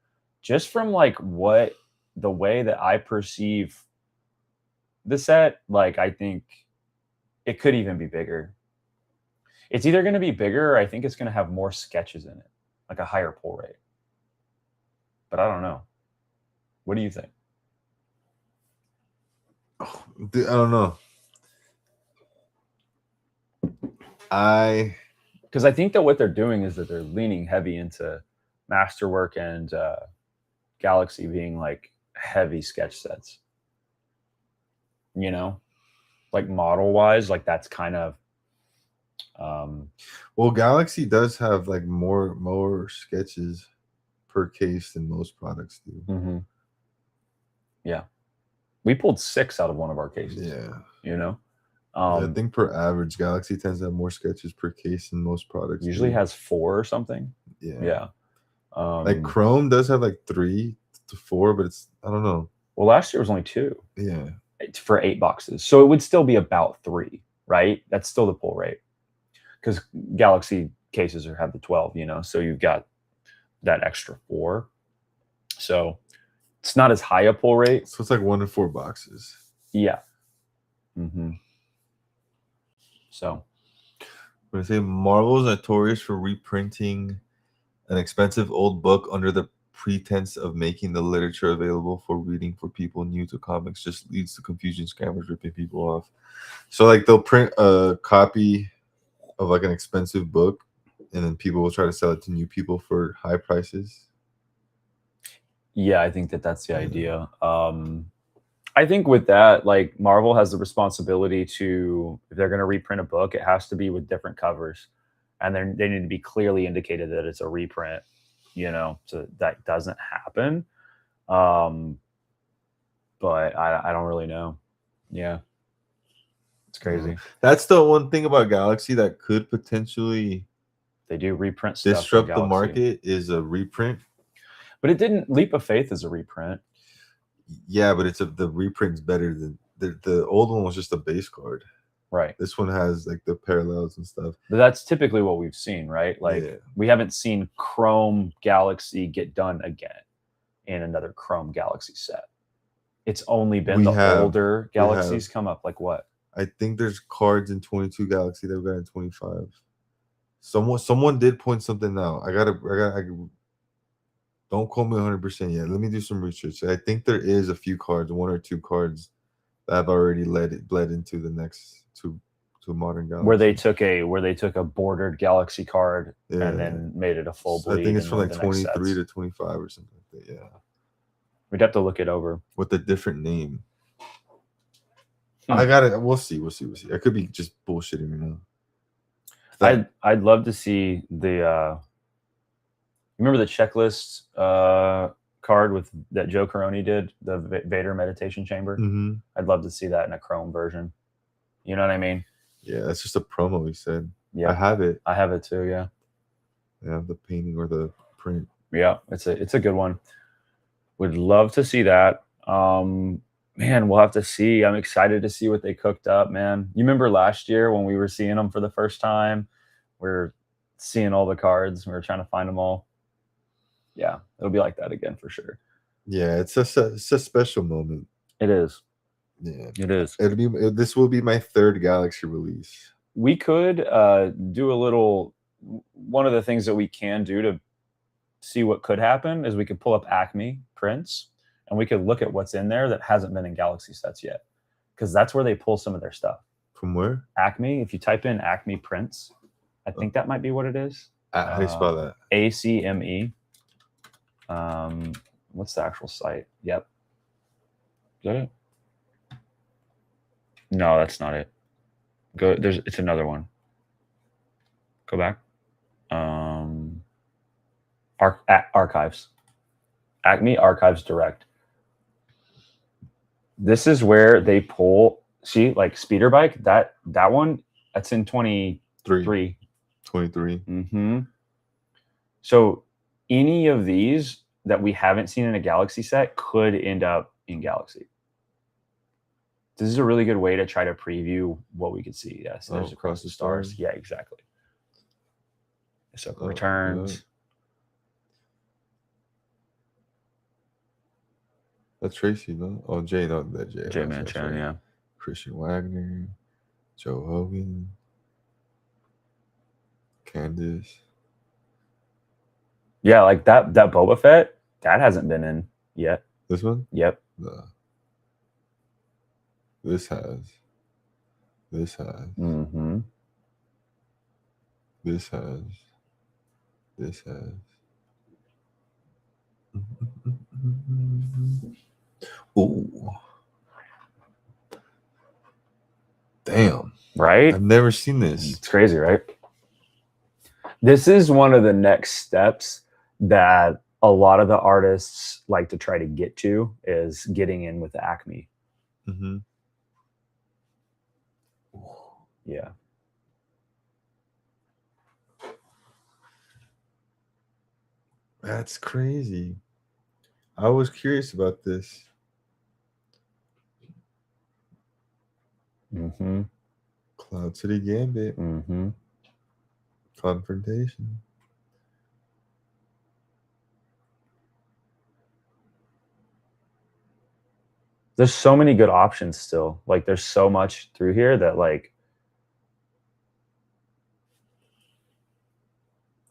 just from like the way that I perceive the set, like I think it could even be bigger. It's either going to be bigger, or I think it's going to have more sketches in it, like a higher pull rate. But I don't know. What do you think? Oh, I don't know. Because I think that what they're doing is that they're leaning heavy into Masterwork and Galaxy being like heavy sketch sets. You know, like model wise, like that's kind of Well, Galaxy does have like more sketches per case than most products do. Mm-hmm. Yeah, we pulled 6 out of one of our cases. Yeah, you know. I think per average, Galaxy tends to have more sketches per case than most products. Usually has 4 or something. Yeah. Yeah. Like Chrome does have like 3 to 4, but it's, I don't know. Well, last year was only 2. Yeah. For 8 boxes, so it would still be about 3, right? That's still the pull rate, because Galaxy cases have the 12, so you've got that extra 4. So it's not as high a pull rate. So it's like 1 to 4 boxes. Yeah. Mm-hmm. So I'm gonna say Marvel is notorious for reprinting an expensive old book under the pretense of making the literature available for reading for people new to comics. Just leads to confusion, scammers ripping people off. So like they'll print a copy of like an expensive book, and then people will try to sell it to new people for high prices. Yeah, I think that's the idea. I think with that, like, Marvel has the responsibility to, if they're going to reprint a book, it has to be with different covers, and they need to be clearly indicated that it's a reprint, so that doesn't happen. But I don't really know. Yeah, it's crazy. That's the one thing about Galaxy that could potentially, they do reprint stuff, disrupt the market, is a reprint. But it didn't. Leap of Faith is a reprint. Yeah, but the reprint's better than the old one was just a base card. Right. This one has like the parallels and stuff. But that's typically what we've seen, right? Like, we haven't seen Chrome Galaxy get done again in another Chrome Galaxy set. It's only been older Galaxies come up. Like what? I think there's cards in 22 Galaxy that we got in 25. Someone did point something out. I don't quote me 100% yet. Let me do some research. I think there is a few cards, 1 or 2 cards that have already bled into the next to modern Galaxy. Where they took a bordered Galaxy card and then made it a full bleed. I think it's from like 23 to 25 or something like that. Yeah. We'd have to look it over with a different name. I got it. We'll see. I could be just bullshitting, I'd love to see the. Remember the checklist card with that Joe Caroni did, the Vader meditation chamber? Mm-hmm. I'd love to see that in a Chrome version. You know what I mean? Yeah, that's just a promo. He said. Yeah, I have it. I have it too. Yeah. Yeah, the painting or the print. Yeah, it's a good one. Would love to see that. Man, we'll have to see. I'm excited to see what they cooked up, man. You remember last year when we were seeing them for the first time? We're seeing all the cards. We were trying to find them all. Yeah, it'll be like that again for sure. Yeah, it's a special moment. It is. Yeah, it is. This will be my 3rd Galaxy release. We could do a little. One of the things that we can do to see what could happen is we could pull up Acme prints, and we could look at what's in there that hasn't been in Galaxy sets yet, because that's where they pull some of their stuff. From where? Acme. If you type in Acme prints, I think that might be what it is. How do you spell that? ACME. What's the actual site? Yep. Is that it? No, that's not it. It's another one. Go back. Archives. Acme Archives Direct. This is where they pull. See, like Speeder Bike. That one. That's in 23. 23. Mm-hmm. So any of these that we haven't seen in a Galaxy set could end up in Galaxy. This is a really good way to try to preview what we could see. Yes, there's Across the Stars. Yeah, exactly. So Returns. Yeah. That's Tracy, no? Oh, Jay, no, that Jay. Jay Manchin, yeah. Christian Wagner, Joe Hogan, Candace. Yeah, like that Boba Fett, that hasn't been in yet. This one? Yep. No. This has. Mm-hmm. This has. Ooh. Damn. Right? I've never seen this. It's crazy, right? This is one of the next steps that a lot of the artists like to try to get to, is getting in with Acme. Mm-hmm. Yeah. That's crazy. I was curious about this. Mm-hmm. Cloud City Gambit. Mm-hmm. Confrontation. There's so many good options still. Like, there's so much through here that like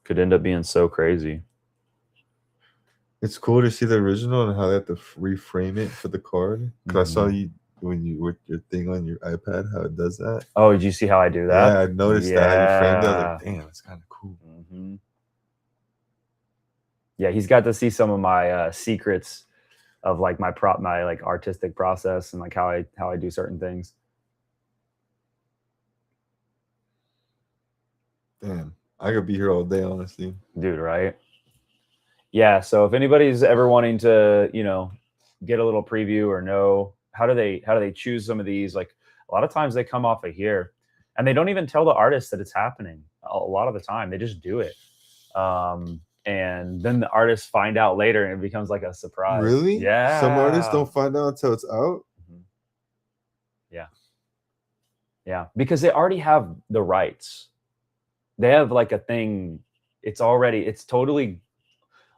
could end up being so crazy. It's cool to see the original and how they have to reframe it for the card. Because I saw you when you with your thing on your iPad, how it does that. Oh, did you see how I do that? Yeah, I noticed that how you framed it. I was like, damn, it's kind of cool. Mm-hmm. Yeah, he's got to see some of my secrets of like my like artistic process and like how I do certain things. Damn, I could be here all day, honestly. Dude, right? Yeah, so if anybody's ever wanting to, you know, get a little preview or know how do they choose some of these, like a lot of times they come off of here and they don't even tell the artist that it's happening. A lot of the time they just do it. And then the artists find out later and it becomes like a surprise. Really? Yeah. Some artists don't find out until it's out. Mm-hmm. Yeah. Yeah, because they already have the rights. They have like a thing. It's totally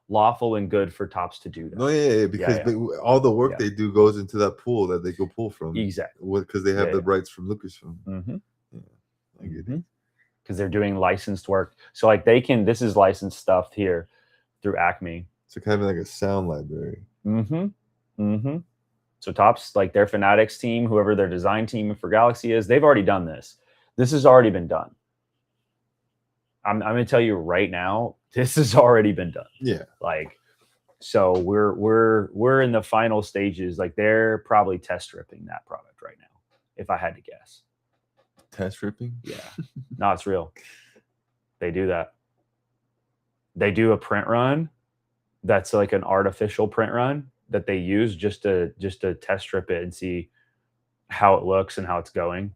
lawful and good for Topps to do that. No, yeah, because all the work they do goes into that pool that they go pull from. Exactly. Because they have the rights from Lucasfilm. Mm-hmm. Yeah, I get it. Because they're doing licensed work. So like this is licensed stuff here through Acme. It's like having like a sound library. Mm-hmm. Mm-hmm. So Topps, like their Fanatics team, whoever their design team for Galaxy is, they've already done this. This has already been done. I'm going to tell you right now, this has already been done. Yeah. Like, so we're in the final stages. Like they're probably test stripping that product right now, if I had to guess. Test ripping? Yeah. No, it's real. They do that. They do a print run that's like an artificial print run that they use just to test strip it and see how it looks and how it's going.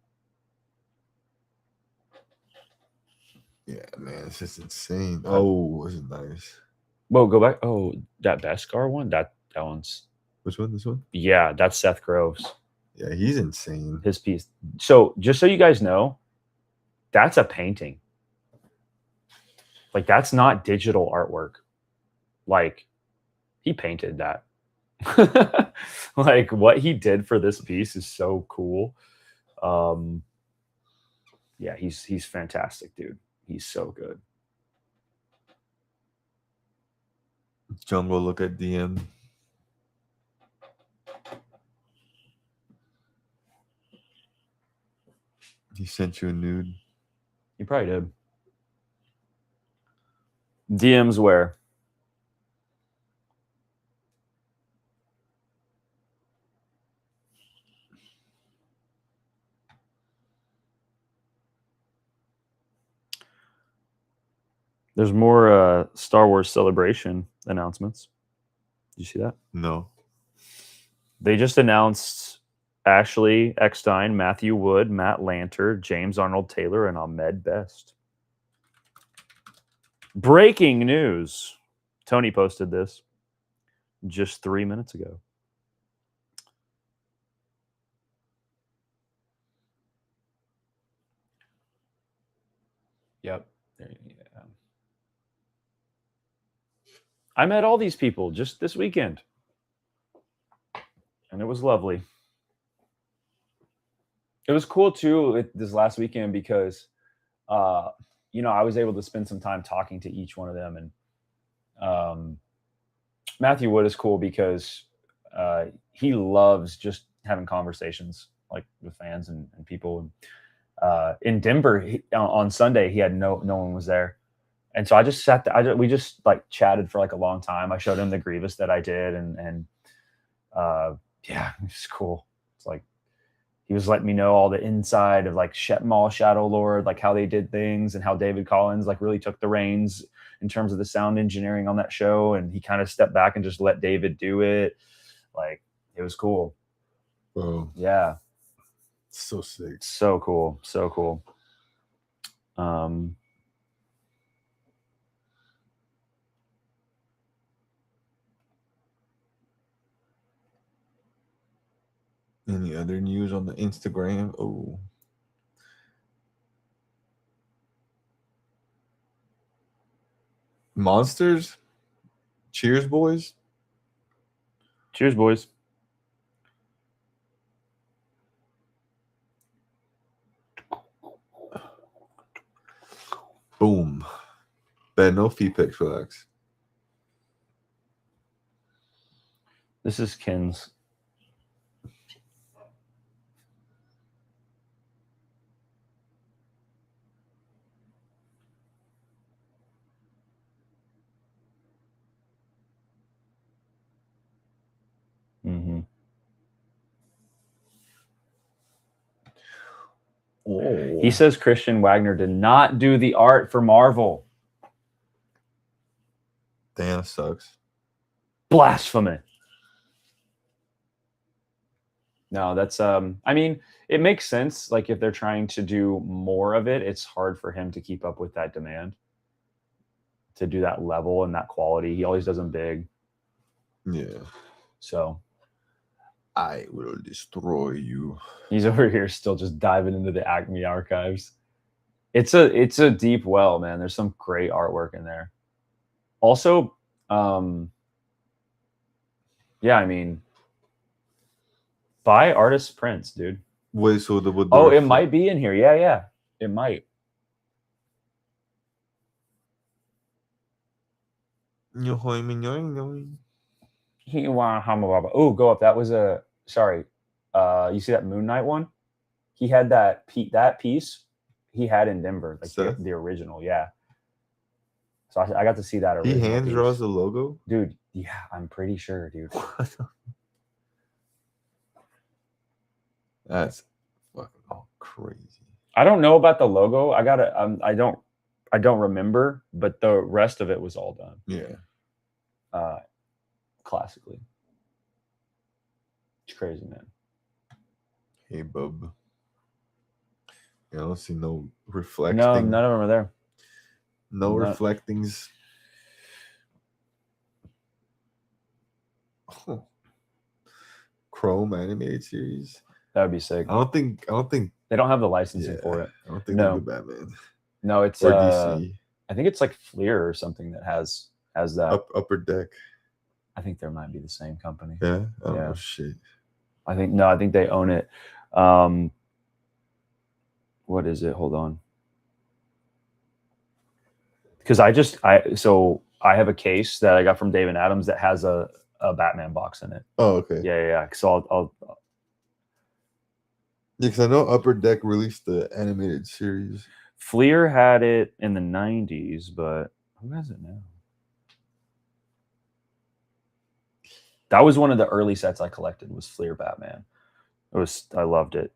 Yeah, man, it's just insane. Oh, was it nice? Whoa, go back. Oh, that Beskar one? That one's... Which one? This one? Yeah, that's Seth Groves. Yeah, he's insane. His piece. So just so you guys know, that's a painting. Like, that's not digital artwork. Like, he painted that. Like, what he did for this piece is so cool. Yeah, he's fantastic, dude. He's so good. Jungle, look at DM. He sent you a nude. He probably did. DMs where? There's more Star Wars Celebration announcements. Did you see that? No. They just announced Ashley Eckstein, Matthew Wood, Matt Lanter, James Arnold Taylor, and Ahmed Best. Breaking news. Tony posted this just 3 minutes ago. Yep. Yeah. I met all these people just this weekend. And it was lovely. It was cool too this last weekend because you know, I was able to spend some time talking to each one of them. And Matthew Wood is cool because he loves just having conversations like with fans and people. In Denver on Sunday, he had no one was there. And so I just sat there. We just like chatted for like a long time. I showed him the Grievous that I did. And yeah, it's cool. It's like, he was letting me know all the inside of like Maul Shadow Lord, like how they did things and how David Collins like really took the reins in terms of the sound engineering on that show. And he kind of stepped back and just let David do it. Like, it was cool. Bro. Yeah. So sick. So cool. So cool. Any other news on the Instagram? Oh. Monsters? Cheers, boys. Cheers, boys. Boom. Bet no fee picks, relax. This is Ken's. Mm-hmm. Oh. He says Christian Wagner did not do the art for Marvel. Damn, sucks. Blasphemy. No, that's I mean, it makes sense. Like if they're trying to do more of it, it's hard for him to keep up with that demand. To do that level and that quality. He always does them big. Yeah. So I will destroy you. He's over here still just diving into the Acme archives. It's a deep well, man. There's some great artwork in there. Also, yeah, I mean, buy artist prints, dude. Wait, so it might be in here. Yeah, it might. Oh, go up. That was a sorry. You see that Moon Knight one? He had that piece he had in Denver, like the original. Yeah. So I got to see that original. He hand draws the logo, dude. Yeah, I'm pretty sure, dude. That's fucking crazy. I don't know about the logo. I gotta. I don't remember, but the rest of it was all done. Yeah. Classically. It's crazy, man. Hey, bub. I don't see no reflecting. No, none of them are there. No reflectings. Oh. Chrome animated series. That would be sick. I don't think they don't have the licensing for it. I don't think they do Batman. No, it's or DC. I think it's like Fleer or something that has that. Upper Deck. I think there might be the same company. Yeah. Oh shit. I think they own it. What is it? Hold on. Because I have a case that I got from David Adams that has a Batman box in it. Oh, okay. Yeah. So I'll because I know Upper Deck released the animated series. Fleer had it in the 90s, but who has it now? That was one of the early sets I collected, was Fleer Batman. I loved it.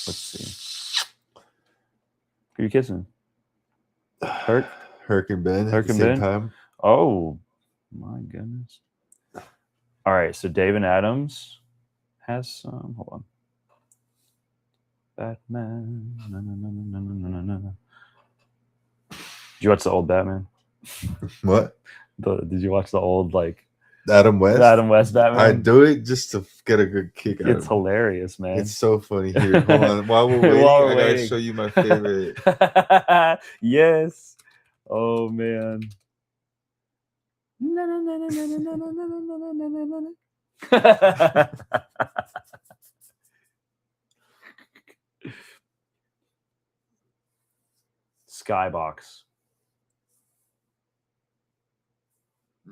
Let's see. Who are you kissing? Herc and Ben at the same time. Oh my goodness. All right, so David Adams has some. Hold on. Batman. Did you watch the old Batman? What? Did you watch the old Adam West? Adam West Batman? I do it just to get a good kick out of it. It's hilarious, man. It's so funny. Here, hold on. While we're waiting, I gotta show you my favorite. Yes. Oh man. Skybox.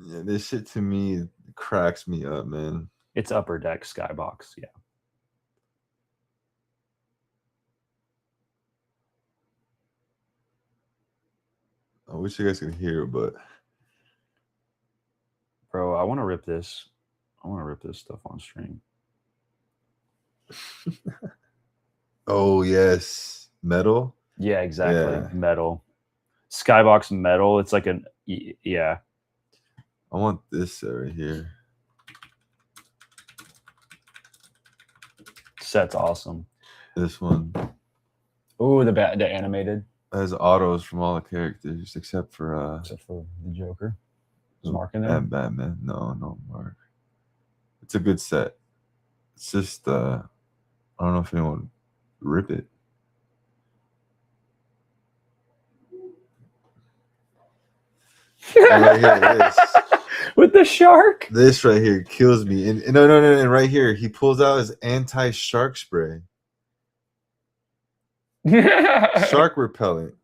Yeah, this shit to me cracks me up, man. It's Upper Deck Skybox, yeah. I wish you guys could hear, but I want to rip this. I want to rip this stuff on stream. Oh yes, metal. Yeah, exactly. Yeah. Metal. Skybox metal. It's like an yeah. I want this set right here. Set's awesome. This one. Ooh, the animated. It has autos from all the characters except for the Joker. Is Mark in there? And Batman. No Mark. It's a good set. It's just I don't know if anyone would rip it. Right here, this. With the shark. This right here kills me. And no, and right here he pulls out his anti-shark spray. Shark repellent.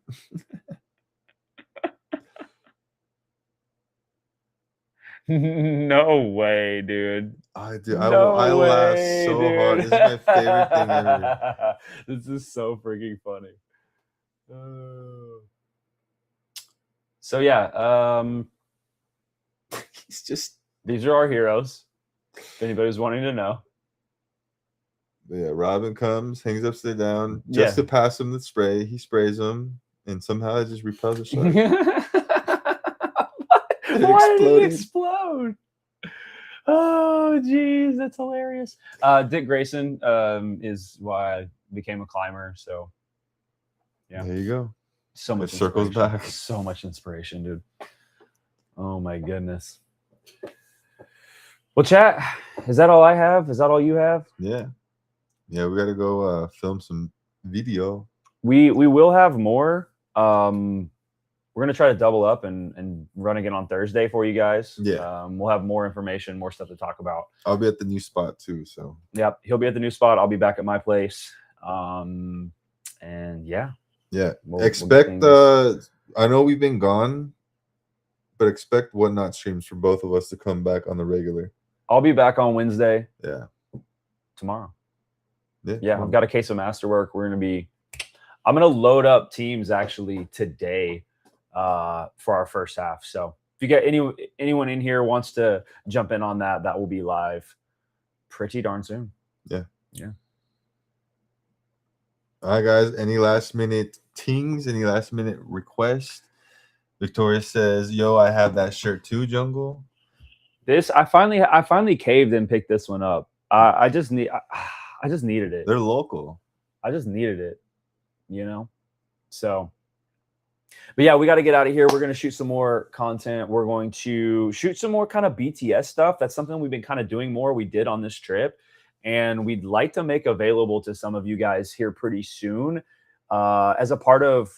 No way, dude. I laugh so dude. hard. This is my favorite thing ever. This is so freaking funny. So yeah, He's just these are our heroes. If anybody's wanting to know. Yeah, Robin comes, hangs upside down, just to pass him the spray. He sprays him, and somehow it just repels the shark. Why did it explode? Oh, geez, that's hilarious. Dick Grayson is why I became a climber. So, yeah, there you go. So much. It circles back. So much inspiration, dude. Oh my goodness. Well, chat, is that all I have? Is that all you have? Yeah. Yeah, we got to go film some video. We will have more. We're gonna try to double up and run again on Thursday for you guys. Yeah. We'll have more information, more stuff to talk about. I'll be at the new spot too. So. Yep, he'll be at the new spot. I'll be back at my place. And yeah. Yeah. Expect. I know we've been gone, but expect Whatnot streams for both of us to come back on the regular. I'll be back on Wednesday. Yeah. Tomorrow. Yeah. I've got a case of Masterwork. I'm gonna load up teams actually today for our first half. So if you get anyone in here wants to jump in on that, that will be live pretty darn soon. Yeah. All right, guys. Any last minute tings? Any last minute requests? Victoria says, "Yo, I have that shirt too, Jungle." I finally caved and picked this one up. I just needed it. They're local. I just needed it, So, but yeah, we got to get out of here. We're going to shoot some more content. We're going to shoot some more kind of BTS stuff. That's something we've been kind of doing more. We did on this trip, and we'd like to make available to some of you guys here pretty soon. As a part of,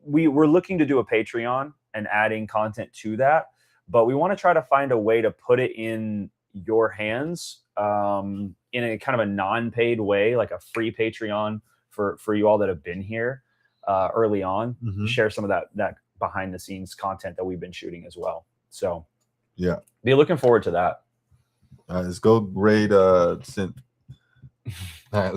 we're looking to do a Patreon and adding content to that, but we want to try to find a way to put it in your hands in a kind of a non-paid way, like a free Patreon for you all that have been here early on. Share some of that behind the scenes content that we've been shooting as well. So yeah, be looking forward to that. Let's go raid Synth. All right.